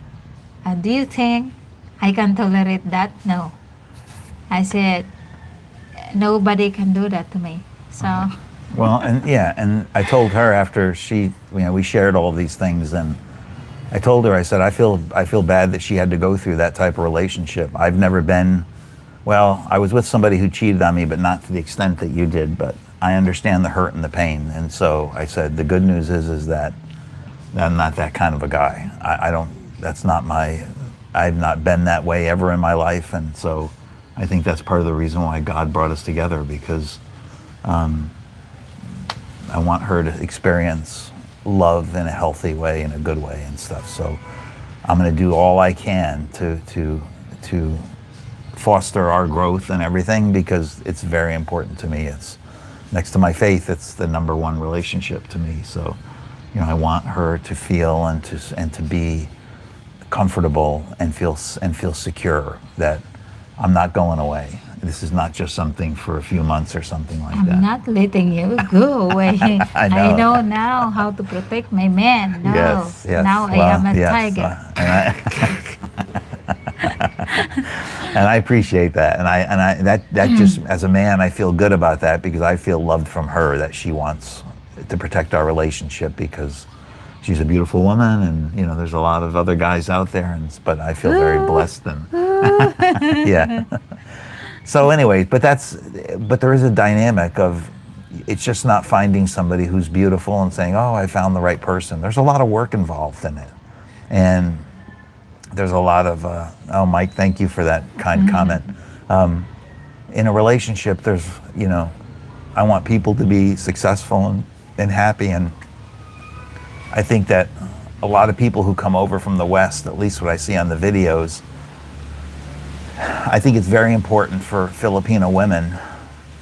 do you think I can tolerate that? No. I said, nobody can do that to me. So, Well, and yeah, and I told her after we shared all these things, and I told her, I said, I feel bad that she had to go through that type of relationship. I've never been, well, I was with somebody who cheated on me, but not to the extent that you did, but I understand the hurt and the pain. And so I said, the good news is that I'm not that kind of a guy. I don't, that's not my, I've not been that way ever in my life. And so I think that's part of the reason why God brought us together, because I want her to experience love in a healthy way, in a good way and stuff. So I'm going to do all I can to foster our growth and everything, because it's very important to me. It's next to my faith, it's the number one relationship to me. So, you know, I want her to feel and to be comfortable and feel secure that I'm not going away. This is not just something for a few months or something like I'm that. not letting you go away. I I know. know now how to protect my man. No, Yes, yes. now I Well, am a yes. tiger. And I appreciate that. And that just, as a man, I feel good about that, because I feel loved from her, that she wants to protect our relationship, because she's a beautiful woman, and you know, there's a lot of other guys out there, but I feel very blessed. And yeah. So anyway, but there is a dynamic of, it's just not finding somebody who's beautiful and saying, oh, I found the right person. There's a lot of work involved in it. And there's a lot of, oh, Mike, thank you for that kind comment. In a relationship, there's, you know, I want people to be successful and happy. And I think that a lot of people who come over from the West, at least what I see on the videos, I think it's very important for Filipino women,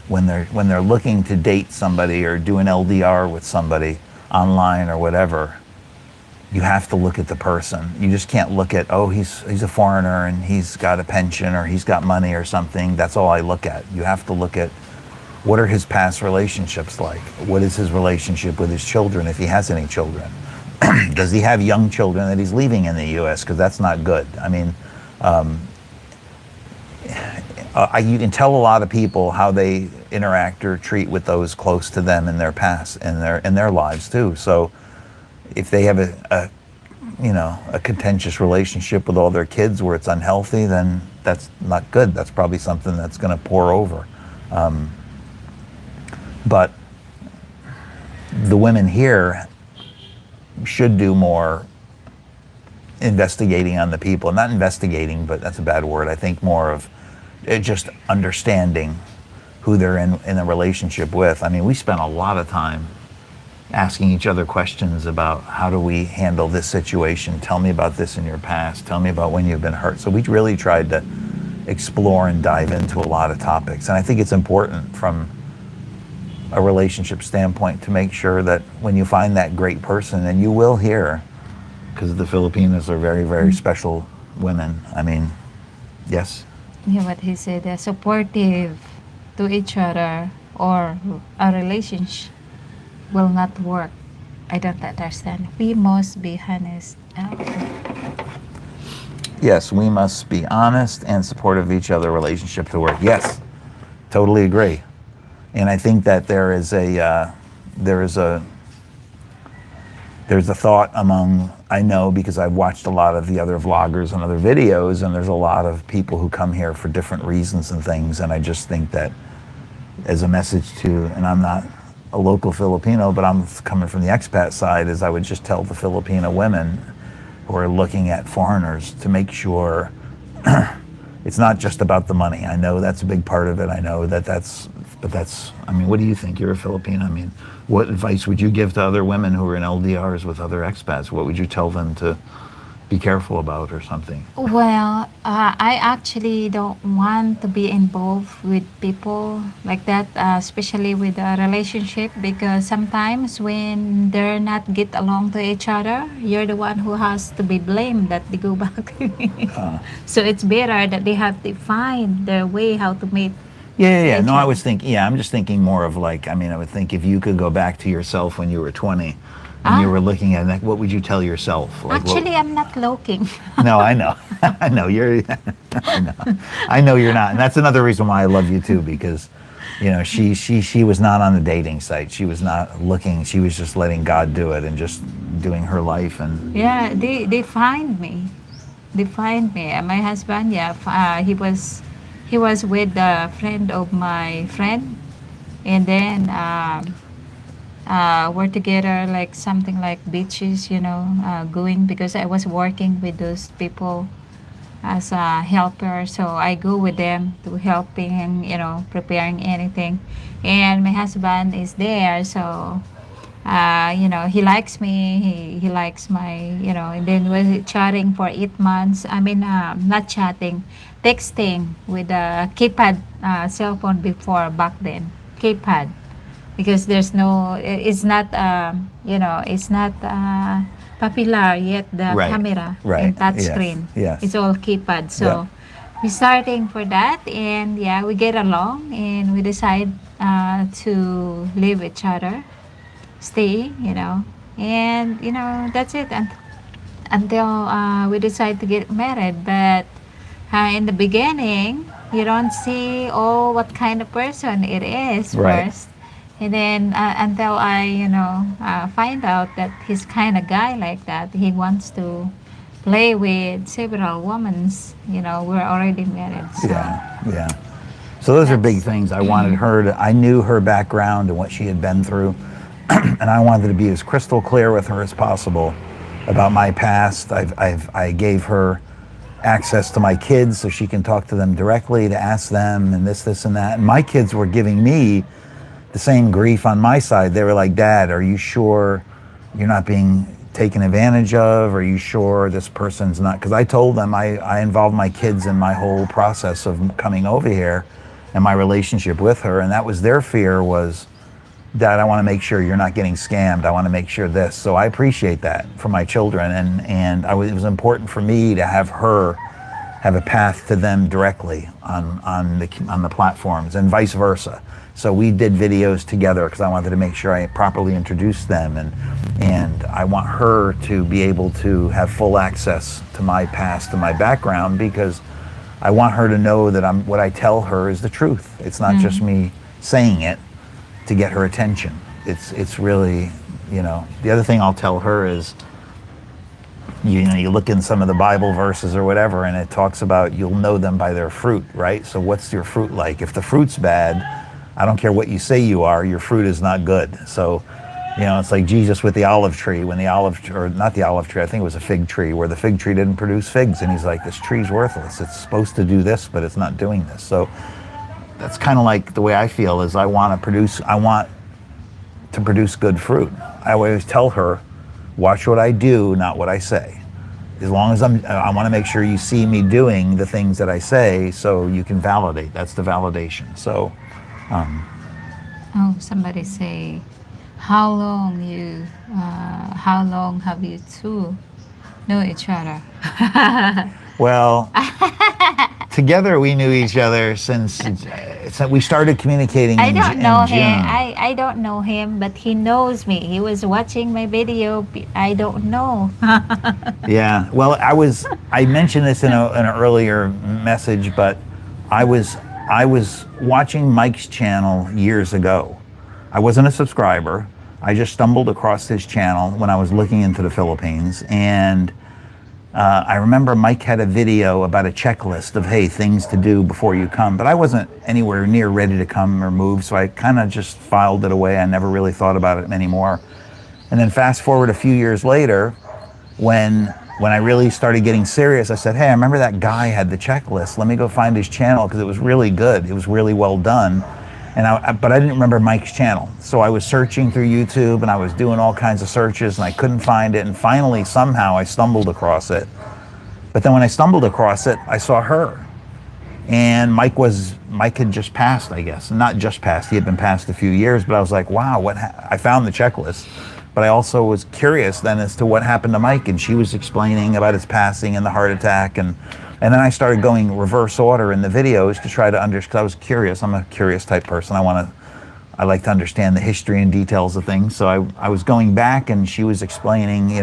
when they're looking to date somebody or do an LDR with somebody online or whatever, you have to look at the person. You just can't look at, oh, he's a foreigner and he's got a pension or he's got money or something. That's all I look at. You have to look at, what are his past relationships like? What is his relationship with his children, if he has any children? Does he have young children that he's leaving in the U.S.? Because that's not good. I mean, you can tell a lot of people how they interact or treat with those close to them in their past and in their lives too. So if they have a contentious relationship with all their kids where it's unhealthy, then that's not good. That's probably something that's going to pour over. But the women here should do more investigating on the people. Not investigating, but that's a bad word. I think more of just understanding who they're in a relationship with. I mean, we spent a lot of time asking each other questions about, how do we handle this situation? Tell me about this in your past. Tell me about when you've been hurt. So we really tried to explore and dive into a lot of topics. And I think it's important from a relationship standpoint to make sure that when you find that great person, and you will hear, because the Filipinos are very, very special women. I mean, yes? Yeah, what he said, supportive to each other, or a relationship will not work. I don't understand. We must be honest. Yes, we must be honest and supportive of each other, relationship to work. Yes, totally agree. And I think that there's a thought among, I know because I've watched a lot of the other vloggers and other videos, and there's a lot of people who come here for different reasons and things. And I just think that as a message to, and I'm not a local Filipino, but I'm coming from the expat side, is I would just tell the Filipino women who are looking at foreigners to make sure it's not just about the money. I know that's a big part of it. I know but that's, I mean, what do you think? You're a Filipino. I mean, what advice would you give to other women who are in LDRs with other expats? What would you tell them to be careful about or something? Well, I actually don't want to be involved with people like that, especially with a relationship, because sometimes when they're not get along to each other, you're the one who has to be blamed that they go back. So it's better that they have to find their way how to meet Yeah. each No, I other. was thinking, I'm just thinking more of like, I mean, I would think if you could go back to yourself when you were 20 and you Ah, were looking at that, what would you tell yourself? Like, actually, I'm not looking. no, I know. I know you're, I know you're not. And that's another reason why I love you too, because You know, she was not on the dating site. She was not looking. She was just letting God do it and just doing her life. And Yeah, they find me. They find me. My husband, yeah, he was with a friend of my friend, and then we're together like something like beaches, going because I was working with those people as a helper. So I go with them to helping, preparing anything. And my husband is there, so he likes me. He likes my, and then was chatting for 8 months. I mean, not chatting, texting with a keypad cell phone before back then. Keypad because there's no, it's not, it's not popular yet, the right, camera right, and touch yes, screen. It's yes, all keypad. yep, So we're starting for that, and yeah, we get along, and we decide to live each other, stay, and that's it. And until we decide to get married. But in the beginning, you don't see what kind of person it is right. first. And then until I, find out that he's kind of guy like that, he wants to play with several women. We're already married. So Yeah, yeah. So those are big that's, things. I wanted her to, I knew her background and what she had been through, and I wanted to be as crystal clear with her as possible about my past. I gave her access to my kids so she can talk to them directly, to ask them and this and that. And my kids were giving me the same grief on my side. They were like, Dad, are you sure you're not being taken advantage of? Are you sure this person's not? Because I told them I involved my kids in my whole process of coming over here and my relationship with her. And that was their fear was, Dad, I want to make sure you're not getting scammed. I want to make sure this. So I appreciate that for my children. And it was important for me to have her have a path to them directly on the platforms and vice versa. So we did videos together because I wanted to make sure I properly introduced them, and I want her to be able to have full access to my past and my background because I want her to know that what I tell her is the truth. It's not just me saying it to get her attention. It's really, the other thing I'll tell her is, you look in some of the Bible verses or whatever, and it talks about you'll know them by their fruit, right? So what's your fruit like? If the fruit's bad, I don't care what you say you are, your fruit is not good. So, it's like Jesus with the olive tree, when or not the olive tree, I think it was a fig tree, where the fig tree didn't produce figs. And he's like, this tree's worthless. It's supposed to do this, but it's not doing this. So that's kind of like the way I feel is I want to produce good fruit. I always tell her, watch what I do, not what I say. As long as I want to make sure you see me doing the things that I say so you can validate. That's the validation. So, oh, somebody say, how long have you two know each other? well, together we knew each other since we started communicating I in don't know June. him. I don't know him, but he knows me. He was watching my video. I don't know. Yeah. Well, I mentioned this in an earlier message, but I was watching Mike's channel years ago. I wasn't a subscriber. I just stumbled across his channel when I was looking into the Philippines, and I remember Mike had a video about a checklist of, hey, things to do before you come, but I wasn't anywhere near ready to come or move, so I kind of just filed it away. I never really thought about it anymore. And then fast forward a few years later, when I really started getting serious, I said, hey, I remember that guy had the checklist. Let me go find his channel because it was really good. It was really well done. But I didn't remember Mike's channel. So I was searching through YouTube and I was doing all kinds of searches and I couldn't find it. And finally, somehow I stumbled across it. But then when I stumbled across it, I saw her. And Mike had just passed, I guess. Not just passed, he had been passed a few years, but I was like, wow, I found the checklist. But I also was curious then as to what happened to Mike, and she was explaining about his passing and the heart attack, and then I started going reverse order in the videos to try to understand, because I was curious. I'm a curious type person. I like to understand the history and details of things. So I was going back, and she was explaining,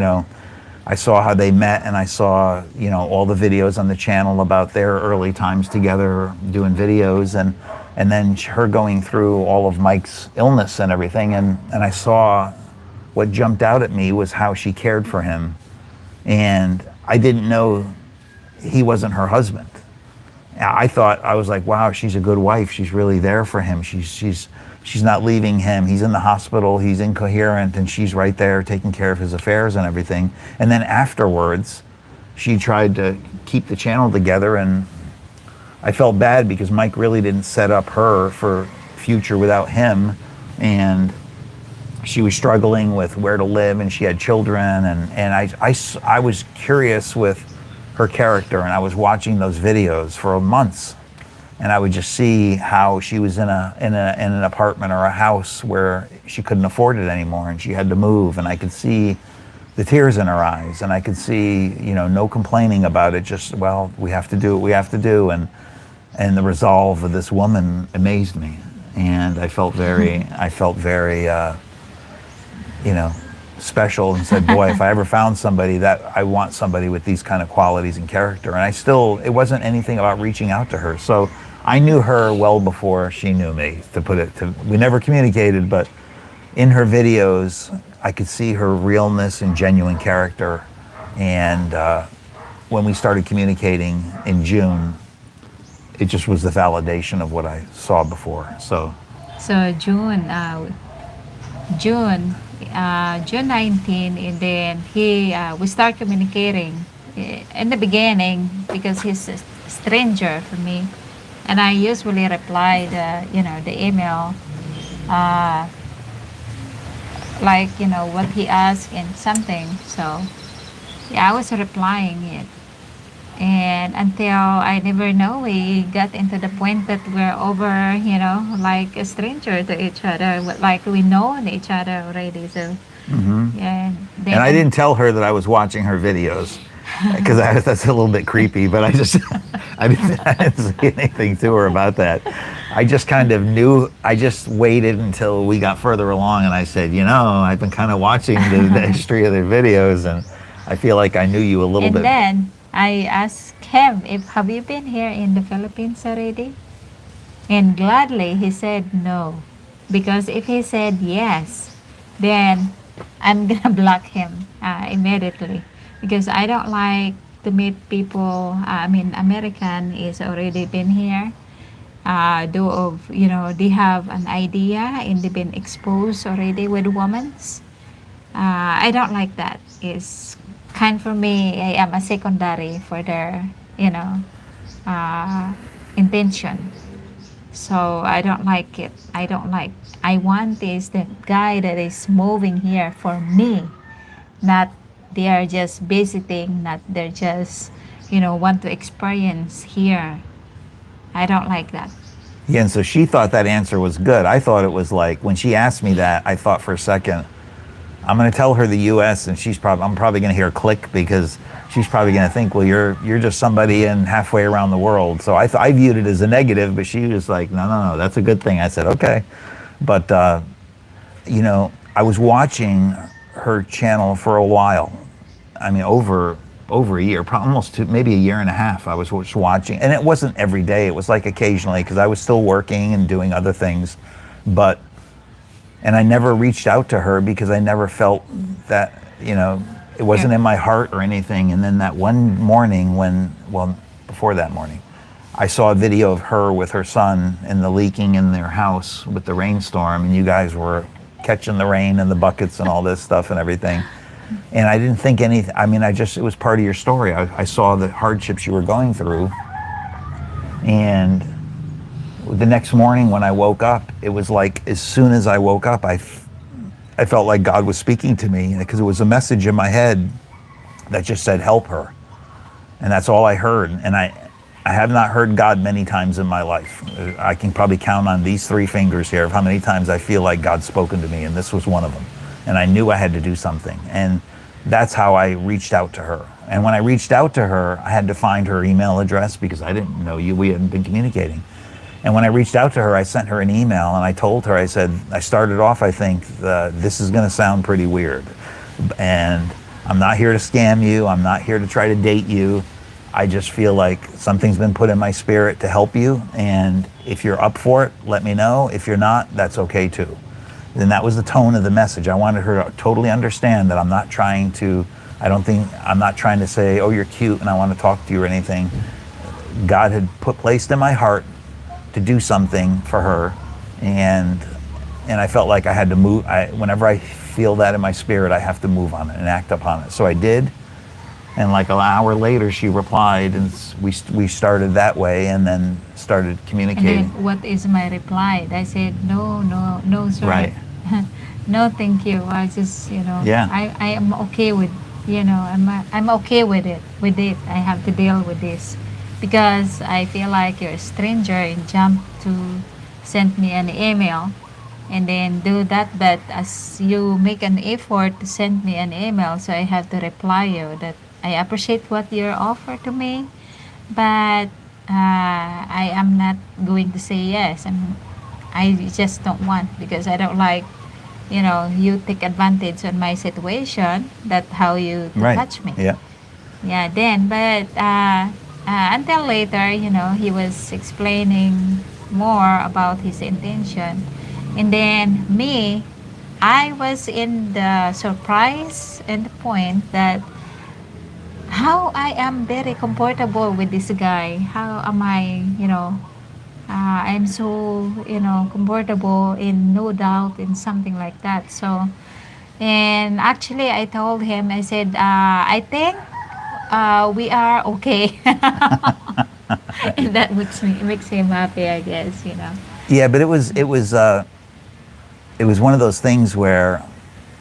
I saw how they met, and I saw, all the videos on the channel about their early times together doing videos, and and then her going through all of Mike's illness and everything, and I saw what jumped out at me was how she cared for him, and I didn't know he wasn't her husband. I thought, I was like, wow, she's a good wife. She's really there for him. She's not leaving him. He's in the hospital. He's incoherent, and she's right there taking care of his affairs and everything. And then afterwards, she tried to keep the channel together, and I felt bad because Mike really didn't set up her for future without him, and she was struggling with where to live, and she had children, and I was curious with her character, and I was watching those videos for months, and I would just see how she was in an apartment or a house where she couldn't afford it anymore, and she had to move, and I could see the tears in her eyes, and I could see, no complaining about it, just, well, we have to do what we have to do, and the resolve of this woman amazed me, and I felt very special, and said, boy, if I ever found somebody, that I want somebody with these kind of qualities and character. And it wasn't anything about reaching out to her. So I knew her well before she knew me, we never communicated, but in her videos, I could see her realness and genuine character. And when we started communicating in June, it just was the validation of what I saw before. So June 19, and then we start communicating in the beginning because he's a stranger for me, and I usually reply the email, like what he asked and something. So yeah, I was replying it, and until I never know, we got into the point that we're over, like a stranger to each other, like we know each other already. So yeah, and I didn't tell her that I was watching her videos, because that's a little bit creepy, but I didn't say anything to her about that. I just kind of knew. I just waited until we got further along, and I said, I've been kind of watching the history of their videos, and I feel like I knew you a little bit. And then I asked him, have you been here in the Philippines already? And gladly he said no. Because if he said yes, then I'm gonna block him immediately. Because I don't like to meet people, American is already been here. They have an idea and they've been exposed already with women. I don't like that. It's kind for me. I am a secondary for their, intention. So I don't like it. I don't like. I want is the guy that is moving here for me, not they are just visiting. Not they're just, want to experience here. I don't like that. Yeah, and so she thought that answer was good. I thought it was like, when she asked me that, I thought for a second, I'm going to tell her the U.S. and I'm probably going to hear a click, because she's probably going to think, well, you're just somebody in halfway around the world. So I viewed it as a negative, but she was like, no, that's a good thing. I said, okay. But, I was watching her channel for a while. I mean, over a year, almost maybe a year and a half. I was just watching, and it wasn't every day. It was like occasionally, because I was still working and doing other things. And I never reached out to her because I never felt that, it wasn't in my heart or anything. And then that one morning before that morning, I saw a video of her with her son and the leaking in their house with the rainstorm, and you guys were catching the rain and the buckets and all this stuff and everything. And I didn't think anything. I mean, it was part of your story. I saw the hardships you were going through. And the next morning when I woke up, it was like, as soon as I woke up, I felt like God was speaking to me, because it was a message in my head that just said, help her. And that's all I heard. And I have not heard God many times in my life. I can probably count on these 3 fingers here of how many times I feel like God's spoken to me, and this was one of them. And I knew I had to do something. And that's how I reached out to her. And when I reached out to her, I had to find her email address, because I didn't know you. We hadn't been communicating. And when I reached out to her, I sent her an email, and I told her, I said, I started off, I think, this is going to sound pretty weird. And I'm not here to scam you. I'm not here to try to date you. I just feel like something's been put in my spirit to help you, and if you're up for it, let me know. If you're not, that's okay too. And that was the tone of the message. I wanted her to totally understand that I'm not trying to, I'm not trying to say, oh, you're cute and I want to talk to you or anything. God had placed in my heart to do something for her, and I felt like I had to move. Whenever I feel that in my spirit, I have to move on it and act upon it. So I did, and like an hour later, she replied, and we started that way, and then started And then communicating. what is my reply? I said, no, no, no, sir. Right. No, thank you. I just, Yeah. I am okay with, I'm okay with it. I have to deal with this because I feel like you're a stranger and jump to send me an email and then do that. But as you make an effort to send me an email, so I have to reply you that I appreciate what you offer to me, but I am not going to say yes. I just don't want because I don't like, you take advantage on my situation. That how you to Right. touch me. Yeah. Yeah, then, but until later, he was explaining more about his intention. And then me, I was in the surprise and the point that how I am very comfortable with this guy. How am I, I'm so, comfortable in no doubt in something like that. So, and actually I told him, I said, I think we are okay. And that makes him happy, I guess, Yeah, but it was one of those things where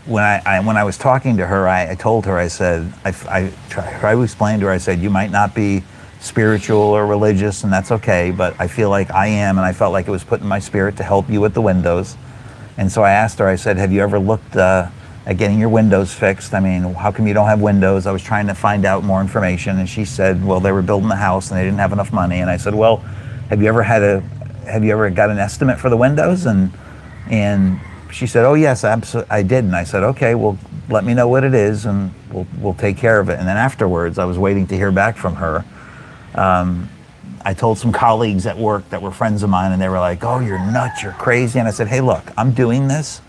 when I was talking to her, I told her, I said, I tried to explain to her, I said, you might not be spiritual or religious, and that's okay, but I feel like I am, and I felt like it was put in my spirit to help you with the windows. And so I asked her, I said, have you ever looked at getting your windows fixed? I mean, how come you don't have windows? I was trying to find out more information, and she said, well, they were building the house and they didn't have enough money. And I said, well, have you ever got an estimate for the windows? And she said, oh yes, absolutely, I did. And I said, okay, well, let me know what it is, and we'll take care of it. And then afterwards, I was waiting to hear back from her. I told some colleagues at work that were friends of mine, and they were like, oh, you're nuts, you're crazy. And I said, hey, look, I'm doing this.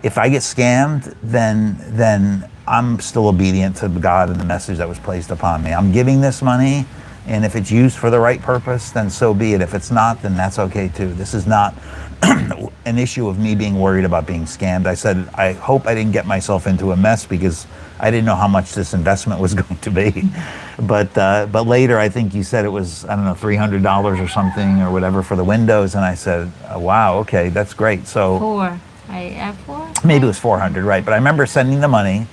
If I get scammed, then I'm still obedient to God and the message that was placed upon me. I'm giving this money, and if it's used for the right purpose, then so be it. If it's not, then that's okay too. This is not an issue of me being worried about being scammed. I said, I hope I didn't get myself into a mess because I didn't know how much this investment was going to be. But later, I think you said it was, I don't know, $300 or something or whatever for the windows. And I said, wow, okay, that's great. So four. I have four, maybe it five. was 400, right? But I remember sending the money,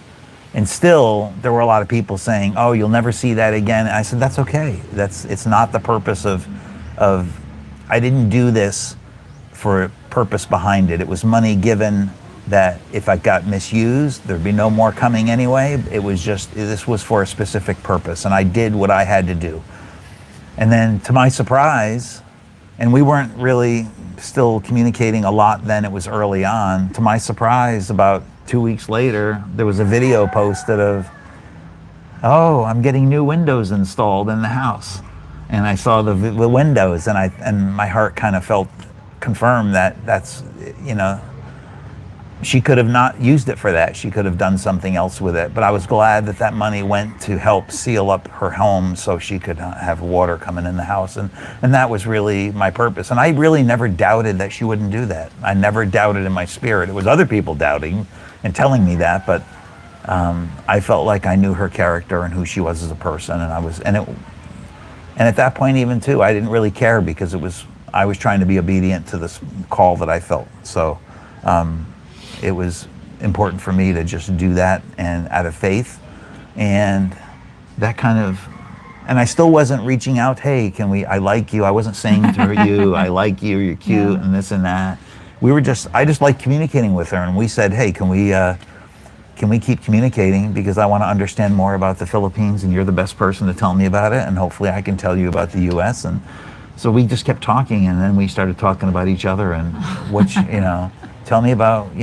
and still there were a lot of people saying, "Oh, you'll never see that again." And I said, "That's okay. It's not the purpose of. I didn't do this for a purpose behind it. It was money given that if I got misused, there'd be no more coming anyway. It was just this was for a specific purpose, and I did what I had to do. And then, to my surprise, and we weren't really still communicating a lot then, it was early on. To my surprise, about 2 weeks later, there was a video posted of, oh, I'm getting new windows installed in the house. And I saw the windows, and my heart kind of felt confirmed that that's, she could have not used it for that. She could have done something else with it. But I was glad that that money went to help seal up her home so she could have water coming in the house. And that was really my purpose. And I really never doubted that she wouldn't do that. I never doubted in my spirit. It was other people doubting and telling me that, but I felt like I knew her character and who she was as a person. And at that point, even too, I didn't really care because I was trying to be obedient to this call that I felt. So it was important for me to just do that and out of faith, and that kind of, and I still wasn't reaching out. Hey, I like you. I wasn't saying to her, I like you. You're cute, No. and this and that. I just like communicating with her, and we said, hey, can we keep communicating because I want to understand more about the Philippines, and you're the best person to tell me about it, and hopefully I can tell you about the U.S. And so we just kept talking, and then we started talking about each other and tell me about,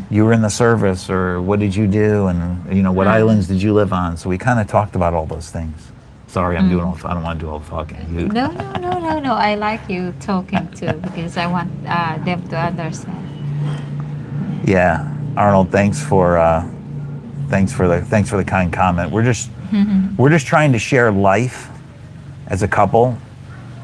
you were in the service, or what did you do, and what islands did you live on? So we kind of talked about all those things. Sorry, I'm doing Mm. all. I don't want to do all the talking. You. No, no, no, no, no. I like you talking too because I want them to understand. Yeah, Arnold. Thanks for the kind comment. We're just trying to share life as a couple.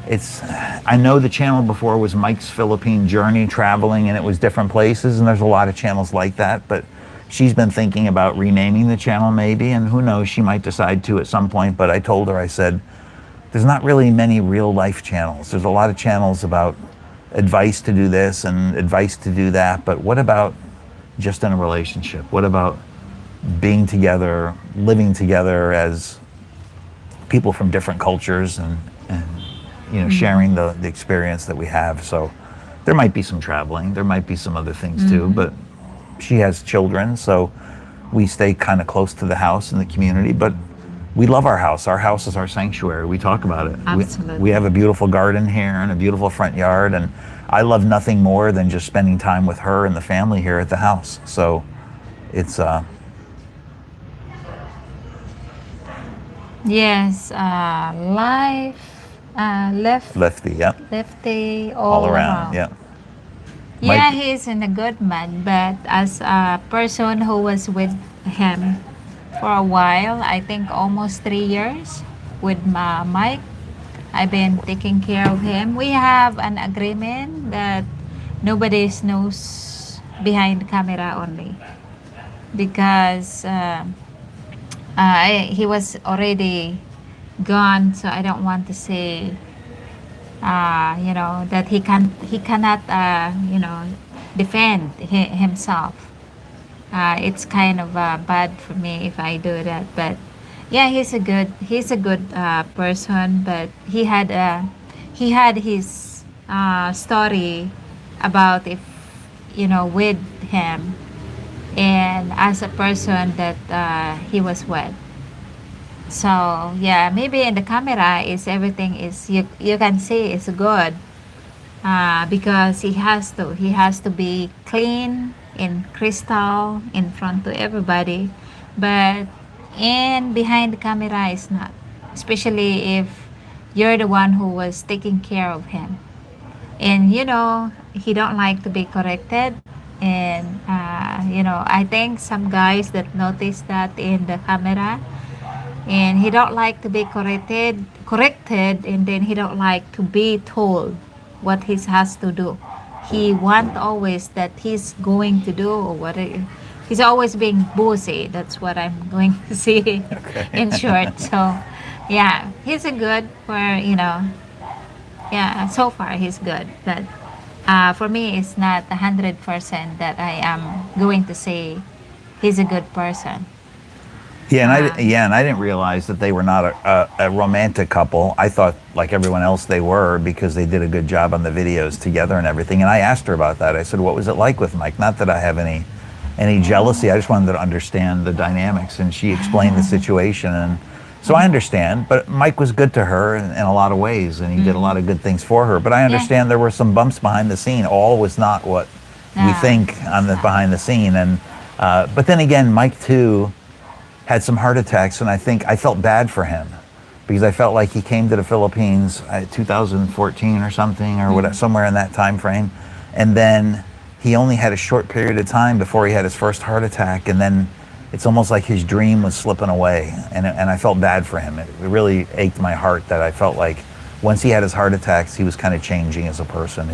It's I know the channel before was Mike's Philippine Journey traveling, and it was different places, and there's a lot of channels like that, but she's been thinking about renaming the channel maybe, and who knows, she might decide to at some point. But I told her, I said, there's not really many real life channels. There's a lot of channels about advice to do this and advice to do that, but what about just in a relationship? What about being together, living together as people from different cultures, and Mm-hmm. sharing the experience that we have. So there might be some traveling, there might be some other things too, Mm-hmm. but she has children, so we stay kind of close to the house and the community. But we love our house. Our house is our sanctuary. We talk about it. We Absolutely. have a beautiful garden here and a beautiful front yard, and I love nothing more than just spending time with her and the family here at the house. So it's Yes, life, lefty, yep, lefty all all around, around. yep. Yeah, Mike, he's in a good man, but as a person who was with him for a while, I think almost 3 years with Mike, I've been taking care of him. We have an agreement that nobody knows behind the camera only because he was already gone, so I don't want to say that he cannot defend himself. It's kind of bad for me if I do that, but yeah, he's a good person, but he had his story about if with him and as a person that he was with. So yeah, maybe in the camera is everything is you can see it's good because he has to be clean in crystal in front to everybody, but in behind the camera is not, especially if you're the one who was taking care of him, and he don't like to be corrected. And I think some guys that notice that in the camera, and he don't like to be corrected, and then he don't like to be told what he has to do. He want always that he's going to do what he's always being bossy. That's what I'm going to say in short. So yeah, he's a good for yeah, so far he's good, but for me it's not 100% that I am going to say he's a good person. um, yeah, and I didn't realize that they were not a romantic couple. I thought, like everyone else, they were because they did a good job on the videos together and everything. And I asked her about that. I said, "What was it like with Mike?" Not that I have any jealousy. I just wanted to understand the dynamics, and she explained the situation. And so I understand. But Mike was good to her in a lot of ways, and he did a lot of mhm. good things for her. But I Yeah. understand there were some bumps behind the scene. All was not what we No, think on it's the not. behind the scene. And but then again, Mike too had some heart attacks, and I think I felt bad for him because I felt like he came to the Philippines 2014 or something or whatever, Mhm. somewhere in that time frame, and then he only had a short period of time before he had his first heart attack, and then it's almost like his dream was slipping away, and I felt bad for him. It really ached my heart that I felt like once he had his heart attacks, he was kind of changing as a person.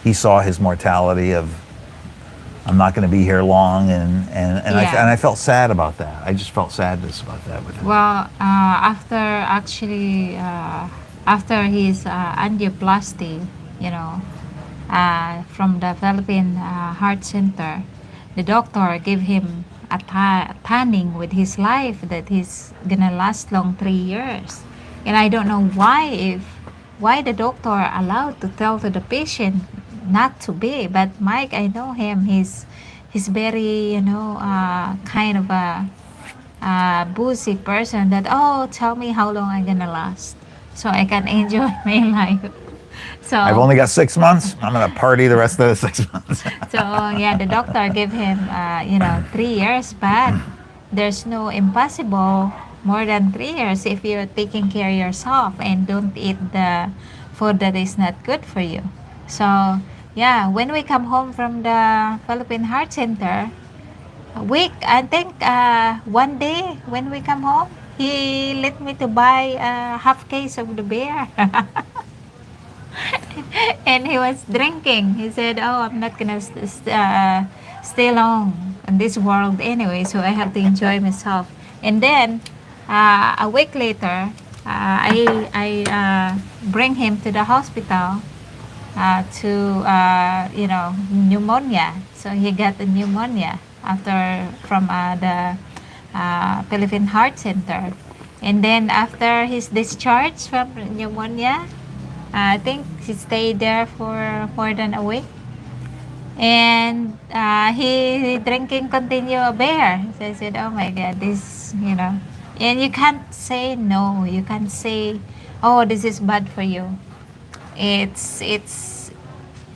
He saw his mortality of I'm not going to be here long, Yeah. and I felt sad about that. I just felt sadness about that with him. Well, after his angioplasty, you know, from the Philippine Heart Center, the doctor gave him a tanning with his life that he's gonna last long 3 years. And I don't know why the doctor allowed to tell to the patient not to be. But Mike, I know him. He's very kind of a boozy person that, oh, tell me how long I'm gonna last so I can enjoy my life. I've So only got 6 months. I'm going to party the rest of the 6 months. yeah, the doctor gave him 3 years, but there's no impossible more than 3 years if you're taking care of yourself and don't eat the food that is not good for you. So, yeah, when we come home from the Philippine Heart Center, I think one day when we come home, he let me to buy a half case of the beer. And he was drinking. He said, "Oh, I'm not gonna stay long in this world anyway, so I have to enjoy myself." And then a week later, I bring him to the hospital to pneumonia. So he got the pneumonia after from the Philippine Heart Center. And then after his discharge from pneumonia, I think he stayed there for more than a week. And he drinking continue a beer. So I said, "Oh my God, this. And you can't say no. You can't say, oh, this is bad for you. It's it's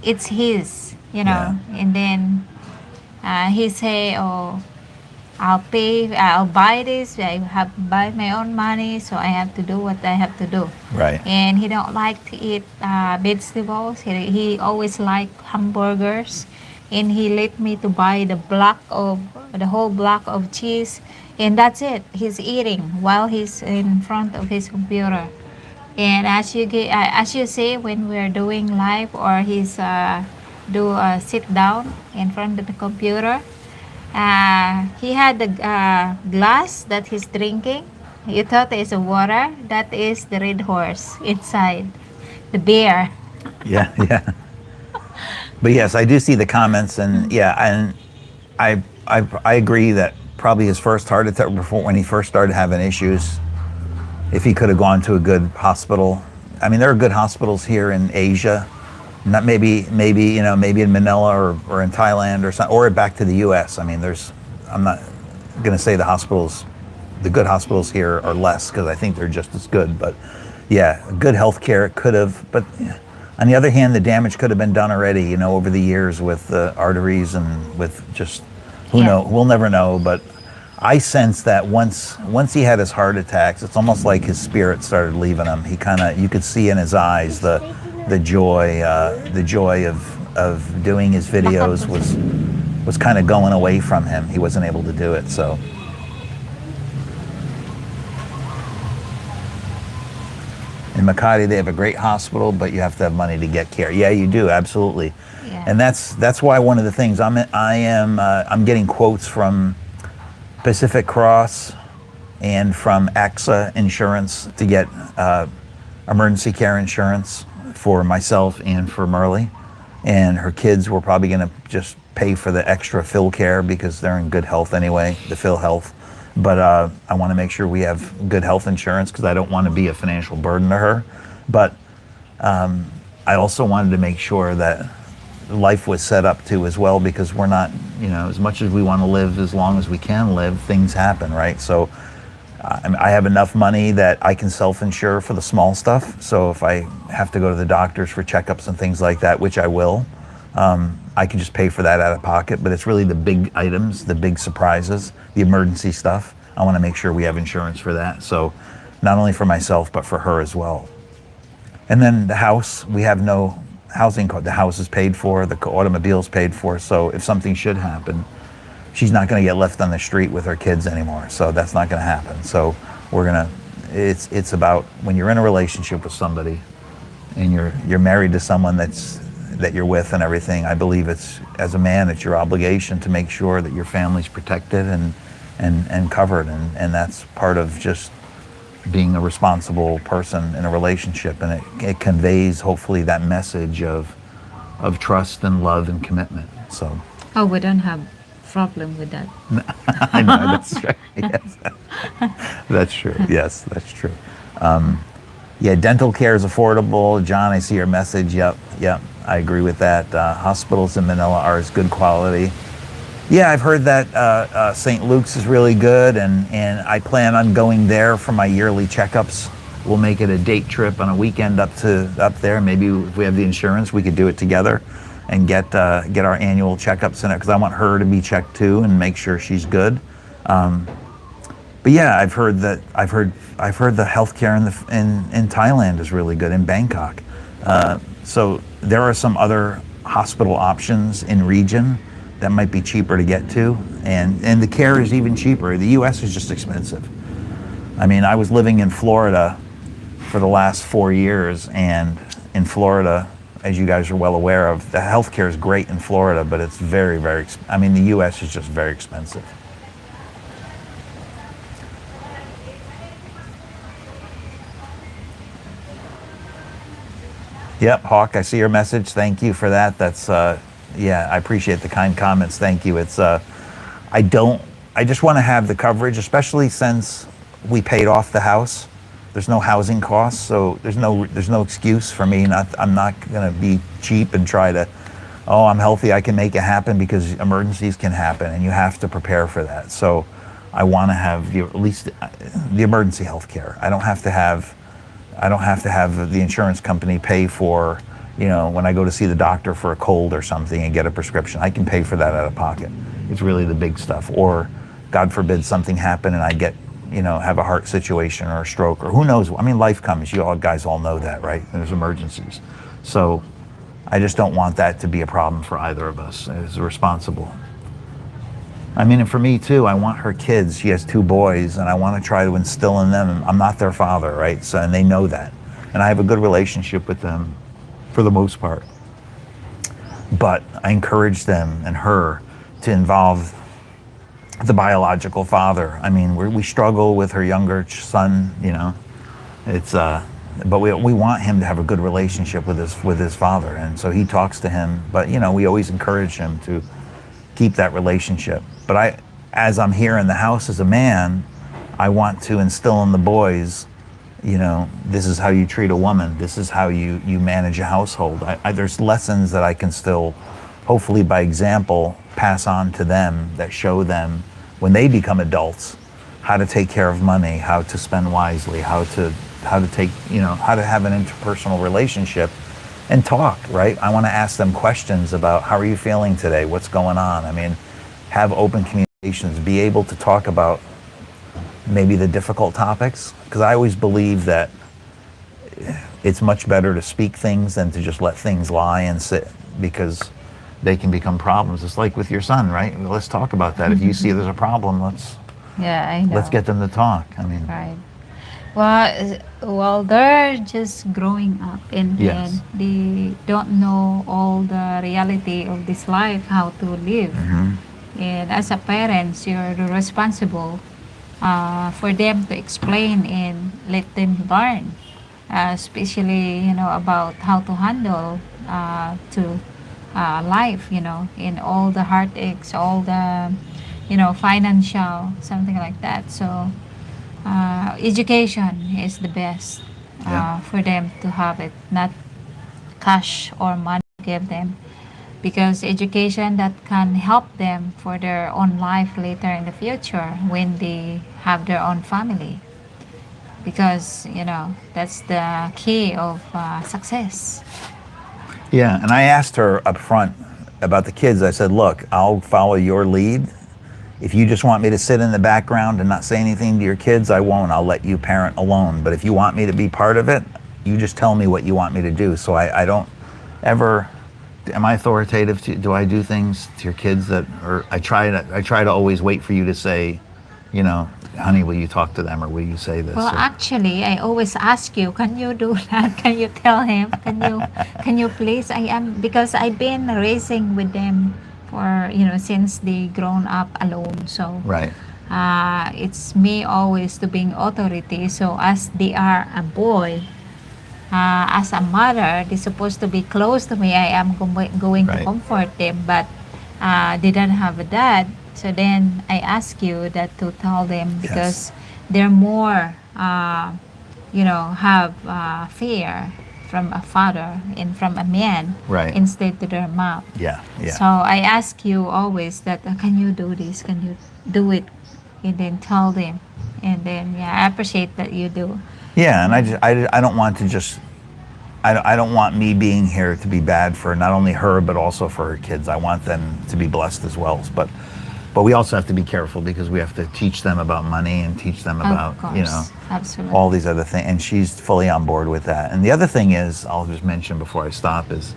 it's his. Yeah. And then he say, oh, I'll buy this. I have buy my own money, so I have to do what I have to do. Right. And he don't like to eat vegetables. He always like hamburgers, and he let me to buy the whole block of cheese, and that's it. He's eating while he's in front of his computer. And as you say, when we're doing live or he's do sit down in front of the computer, he had the glass that he's drinking. You thought it's a water. That is the red horse inside, the beer. Yeah. Yeah. But yes, I do see the comments, and yeah, and I agree that probably his first heart attack, before when he first started having issues, if he could have gone to a good hospital. I mean, there are good hospitals here in Asia, not maybe in Manila or in Thailand or something, or back to the U.S. I mean, I'm not going to say the good hospitals here are less, because I think they're just as good. But yeah, good health care could have, but on the other hand, the damage could have been done already, over the years with the arteries and with just, who Yeah. knows, we'll never know. But I sense that once he had his heart attacks, it's almost like his spirit started leaving him. You could see in his eyes the joy of doing his videos was kind of going away from him. He wasn't able to do it. So in Makati, they have a great hospital, but you have to have money to get care. Yeah, you do, absolutely. Yeah. And that's why one of the things I'm getting quotes from Pacific Cross and from AXA Insurance to get emergency care insurance for myself and for Merle. And her kids were probably going to just pay for the extra Phil care because they're in good health anyway, the Phil health. But I want to make sure we have good health insurance because I don't want to be a financial burden to her. But I also wanted to make sure that life was set up to as well, because we're not, as much as we want to live as long as we can live, things happen, right? So I have enough money that I can self-insure for the small stuff. So if I have to go to the doctors for checkups and things like that, which I will, I can just pay for that out of pocket. But it's really the big items, the big surprises, the emergency stuff. I want to make sure we have insurance for that. So not only for myself, but for her as well. And then the house, we have no housing code. The house is paid for, the automobile's paid for. So if something should happen, she's not going to get left on the street with her kids anymore. So that's not going to happen. So it's about when you're in a relationship with somebody and you're married to someone that you're with and everything. I believe it's, as a man, it's your obligation to make sure that your family's protected and covered. And that's part of just being a responsible person in a relationship. And it conveys, hopefully, that message of trust and love and commitment. So Oh, we don't have problem with that. I know, that's right. Yes. That's true. Yes, that's true. Yeah, dental care is affordable. John, I see your message. Yep, I agree with that. Hospitals in Manila are as good quality. Yeah, I've heard that St. Luke's is really good, and I plan on going there for my yearly checkups. We'll make it a date trip on a weekend up there. Maybe if we have the insurance, we could do it together and get our annual checkups in it, because I want her to be checked too and make sure she's good. But yeah, I've heard the healthcare in Thailand is really good in Bangkok. So there are some other hospital options in region that might be cheaper to get to, and the care is even cheaper. The U.S. is just expensive. I mean, I was living in Florida for the last 4 years, and in Florida, as you guys are well aware of, the healthcare is great in Florida, but it's very, very. I mean, the U.S. is just very expensive. Yep, Hawk, I see your message. Thank you for that. That's yeah, I appreciate the kind comments. Thank you. It's I don't I just want to have the coverage, especially since we paid off the house. There's no housing costs, so there's no excuse for me not. I'm not going to be cheap and try to, oh, I'm healthy, I can make it happen, because emergencies can happen and you have to prepare for that. So I want to have at least the emergency health care. I don't have to have the insurance company pay for, when I go to see the doctor for a cold or something and get a prescription. I can pay for that out of pocket. It's really the big stuff. Or, God forbid, something happen and I get, have a heart situation or a stroke or who knows. I mean, life comes. You all guys all know that, right? There's emergencies. So I just don't want that to be a problem for either of us as responsible. I mean, and for me too, I want her kids. She has 2 boys, and I want to try to instill in them. I'm not their father, right? So, and they know that, and I have a good relationship with them, for the most part. But I encourage them and her to involve the biological father. I mean, we struggle with her younger son. It's but we want him to have a good relationship with his father, and so he talks to him. But we always encourage him to keep that relationship. But as I'm here in the house as a man, I want to instill in the boys, this is how you treat a woman. This is how you manage a household. There's lessons that I can still, hopefully by example, pass on to them that show them when they become adults how to take care of money, how to spend wisely, how to take, how to have an interpersonal relationship and talk, right? I want to ask them questions about, how are you feeling today? What's going on? I mean, have open communications, be able to talk about maybe the difficult topics, because I always believe that it's much better to speak things than to just let things lie and sit, because they can become problems. It's like with your son, right? Let's talk about that. If you see there's a problem, Yeah, I know. let's get them to talk. I mean, Right. Well, they're just growing up, and yes. they don't know all the reality of this life, how to live. Hmm. And as a parents, you're responsible for them to explain and let them learn, especially about how to handle to life, in all the heartaches, all the financial, something like that. So education is the best Yeah. for them to have it, not cash or money to give them, because education that can help them for their own life later in the future when they have their own family, because that's the key of success. Yeah, and I asked her up front about the kids. I said, look, I'll follow your lead. If you just want me to sit in the background and not say anything to your kids, I won't. I'll let you parent alone. But if you want me to be part of it, you just tell me what you want me to do. So I don't ever, am I authoritative? Do I do things to your kids that, or I try to always wait for you to say, honey, will you talk to them, or will you say this? Well, Or, actually, I always ask you, can you do that? Can you tell him? Can you please? I am, because I've been raising with them for, since they grown up alone. So right, it's me always to being authority. So as they are a boy, as a mother, they're supposed to be close to me. I am going to right, comfort them, but they don't have a dad. So then I ask you that to tell them, yes, because they're more, have fear from a father and from a man right, instead to their mom. yeah, yeah. So I ask you always that, can you do this? Can you do it? And then tell them. And then, yeah, I appreciate that you do. Yeah, and I don't want to just, I don't want me being here to be bad for not only her, but also for her kids. I want them to be blessed as well. But But we also have to be careful because we have to teach them about money and teach them about, Of you know, course. all Absolutely. these other things. And she's fully on board with that. And the other thing is, I'll just mention before I stop, is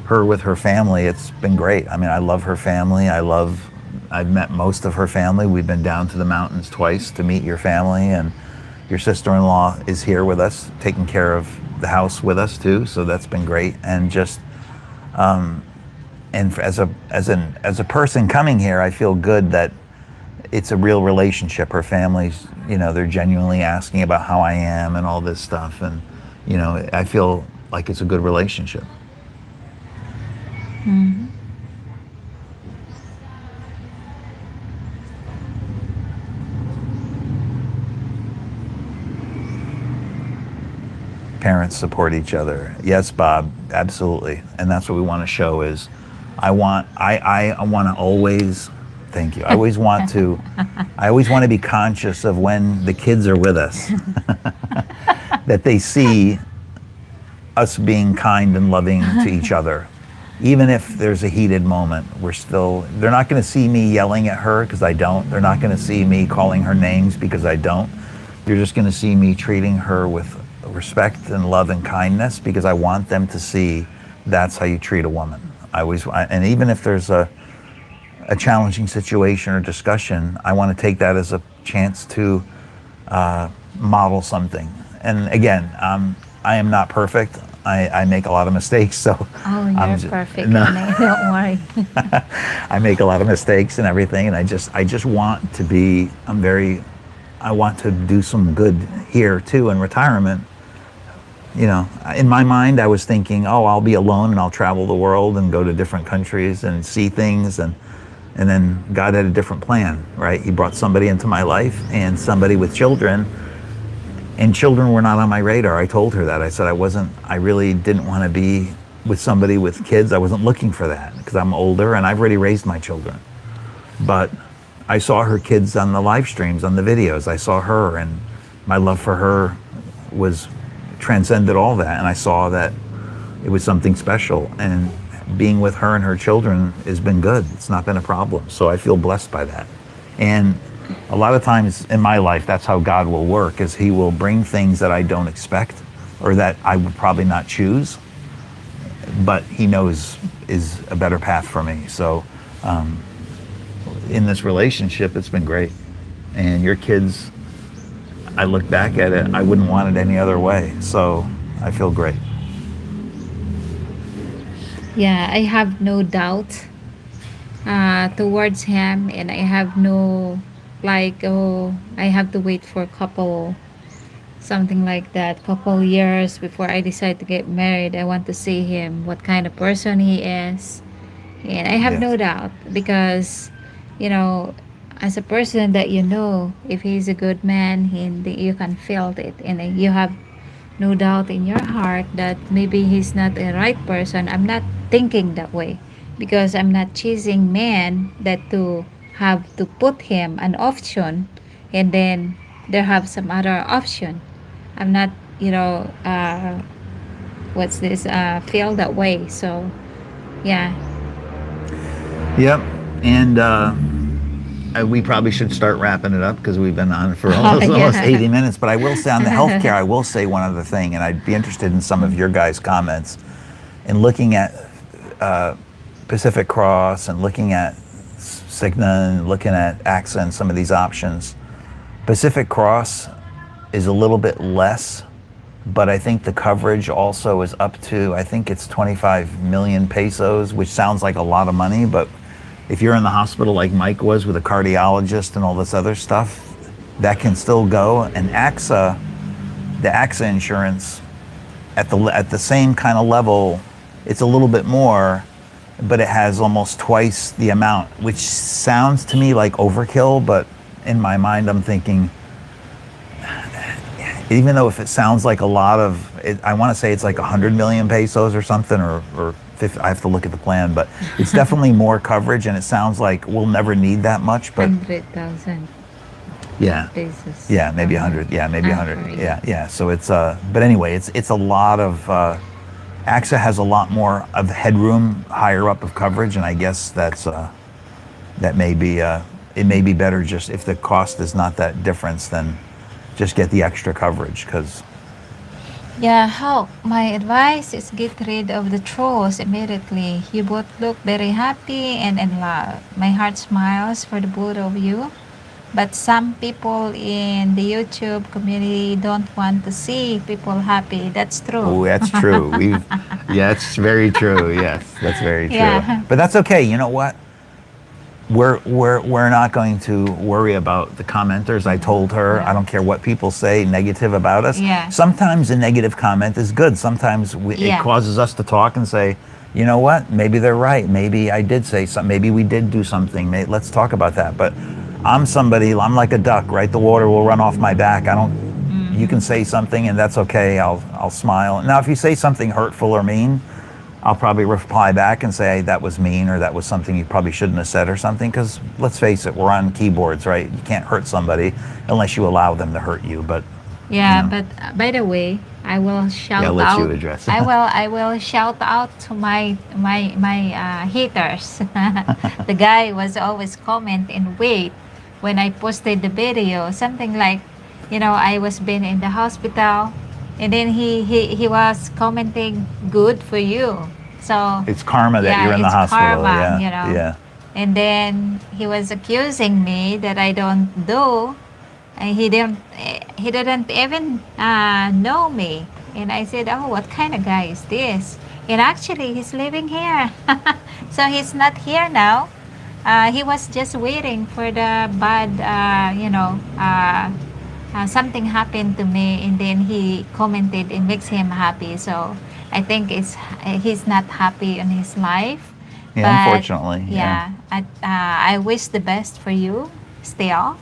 her with her family. It's been great. I mean, I love her family. I've met most of her family. We've been down to the mountains twice to meet your family, and your sister-in-law is here with us, taking care of the house with us too. So that's been great. And just and as a person coming here, I feel good that it's a real relationship. Her family's, you know, they're genuinely asking about how I am and all this stuff, and you know, I feel like it's a good relationship. Parents support each other. Yes, Bob, absolutely. And that's what we want to show is I want to always, thank you. I always want to be conscious of when the kids are with us that they see us being kind and loving to each other. Even if there's a heated moment, they're not going to see me yelling at her because I don't. They're not going to see me calling her names because I don't. You're just going to see me treating her with respect and love and kindness because I want them to see that's how you treat a woman. And even if there's a challenging situation or discussion, I want to take that as a chance to model something. And again, I am not perfect. I make a lot of mistakes, so Oh, I'm you're just, perfect, no, honey. Don't worry. I make a lot of mistakes and everything, and I just want to be. I want to do some good here too in retirement. You know, in my mind, I was thinking, oh, I'll be alone and I'll travel the world and go to different countries and see things, and then God had a different plan, right? He brought somebody into my life and somebody with children, and children were not on my radar. I told her that. I said I really didn't want to be with somebody with kids. I wasn't looking for that because I'm older and I've already raised my children. But I saw her kids on the live streams, on the videos. I saw her, and my love for her was transcended all that. And I saw that it was something special. And being with her and her children has been good. It's not been a problem. So I feel blessed by that. And a lot of times in my life, that's how God will work, is he will bring things that I don't expect or that I would probably not choose, but he knows is a better path for me. So in this relationship, it's been great. And your kids, I look back at it, I wouldn't want it any other way. So I feel great. Yeah, I have no doubt towards him, and I have no, like, oh, I have to wait for a couple, something like that, couple years before I decide to get married. I want to see him, what kind of person he is. And I have Yes. no doubt because, you know, as a person that you know, if he's a good man, and you can feel it, and you have no doubt in your heart that maybe he's not the right person. I'm not thinking that way because I'm not choosing man that to have to put him an option, and then there have some other option. I'm not, you know, what's this, feel that way. So yeah. Yep. And we probably should start wrapping it up because we've been on for Oh almost yeah. 80 minutes. But I will say on the healthcare, I will say one other thing, and I'd be interested in some of your guys' comments. In looking at Pacific Cross and looking at Cigna and looking at AXA and some of these options, Pacific Cross is a little bit less, but I think the coverage also is up to, I think it's 25 million pesos, which sounds like a lot of money, but if you're in the hospital like Mike was with a cardiologist and all this other stuff, that can still go. And AXA, the AXA insurance, at the same kind of level, it's a little bit more, but it has almost twice the amount, which sounds to me like overkill, but in my mind, I'm thinking, even though if it sounds like a lot of, I want to say it's like 100 million pesos or something, or 50, I have to look at the plan, but it's definitely more coverage, and it sounds like we'll never need that much, but 100,000 yeah. pesos Yeah, per maybe month. 100. Yeah, maybe Per 100. year. Yeah, yeah. So it's but anyway, it's a lot of AXA has a lot more of headroom higher up of coverage, and I guess that may be it may be better just if the cost is not that difference, then just get the extra coverage because Yeah, how my advice is get rid of the trolls immediately. You both look very happy and in love. My heart smiles for the both of you. But some people in the YouTube community don't want to see people happy. That's true. oh, that's true. Yeah, it's very true. Yes, that's very true. Yeah. But that's okay. You know what? We're not going to worry about the commenters. I told her I Yeah. don't care what people say negative about us. Yeah. Sometimes a negative comment is good. Sometimes it Yeah. causes us to talk and say, you know what? Maybe they're right. Maybe I did say something. Maybe we did do something. Let's talk about that. But I'm somebody. I'm like a duck, right? The water will run off my back. I don't. You can Mm-hmm. say something and that's okay. I'll smile. Now, if you say something hurtful or mean, I'll probably reply back and say that was mean or that was something you probably shouldn't have said or something. Because let's face it, we're on keyboards, right? You can't hurt somebody unless you allow them to hurt you. But you Yeah, know, but by the way, I will yeah, I'll shout let you out. address it. I will shout out to my haters. The guy was always comment and wait when I posted the video, something like, I was been in the hospital, and then he was commenting good for you. So It's karma that yeah, you're in the it's hospital. karma, Yeah, yeah. And then he was accusing me that I don't do. And he didn't even know me. And I said, "Oh, what kind of guy is this?" And actually, he's living here, so he's not here now. He was just waiting for the bad, something happened to me, and then he commented. It makes him happy. So I think he's not happy in his life, Yeah, but unfortunately, yeah. yeah, I wish the best for you still,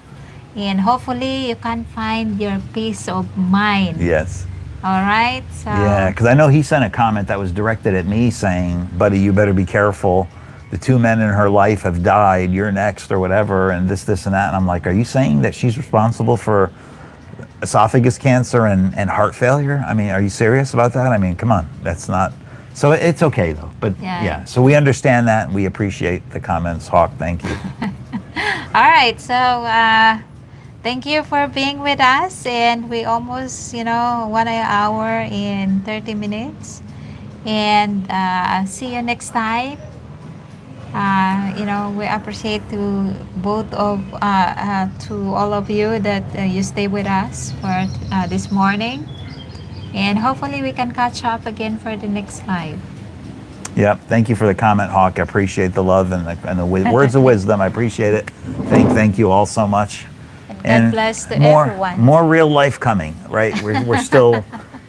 and hopefully you can find your peace of mind. Yes. All right, Yeah, so because I know he sent a comment that was directed at me saying, buddy, you better be careful. The two men in her life have died. You're next or whatever, and this, and that. And I'm like, are you saying that she's responsible for esophagus cancer and heart failure? I mean, are you serious about that? I mean, come on. That's not. So it's okay, though. But yeah. yeah, so we understand that. And we appreciate the comments, Hawk. Thank you. All right, so thank you for being with us, and we almost 1 hour and 30 minutes, and see you next time. We appreciate to both of to all of you that you stay with us for this morning, and hopefully we can catch up again for the next live. Yep. Thank you for the comment, Hawk. I appreciate the love and the words of wisdom. I appreciate it. Thank you all so much. And God And bless to more everyone. more real life coming, right?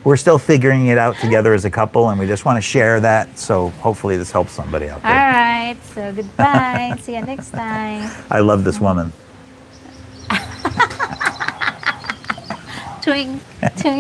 We're still figuring it out together as a couple, and we just want to share that. So hopefully this helps somebody out All there. right, so goodbye. See you next time. I love this woman. Twink, twink.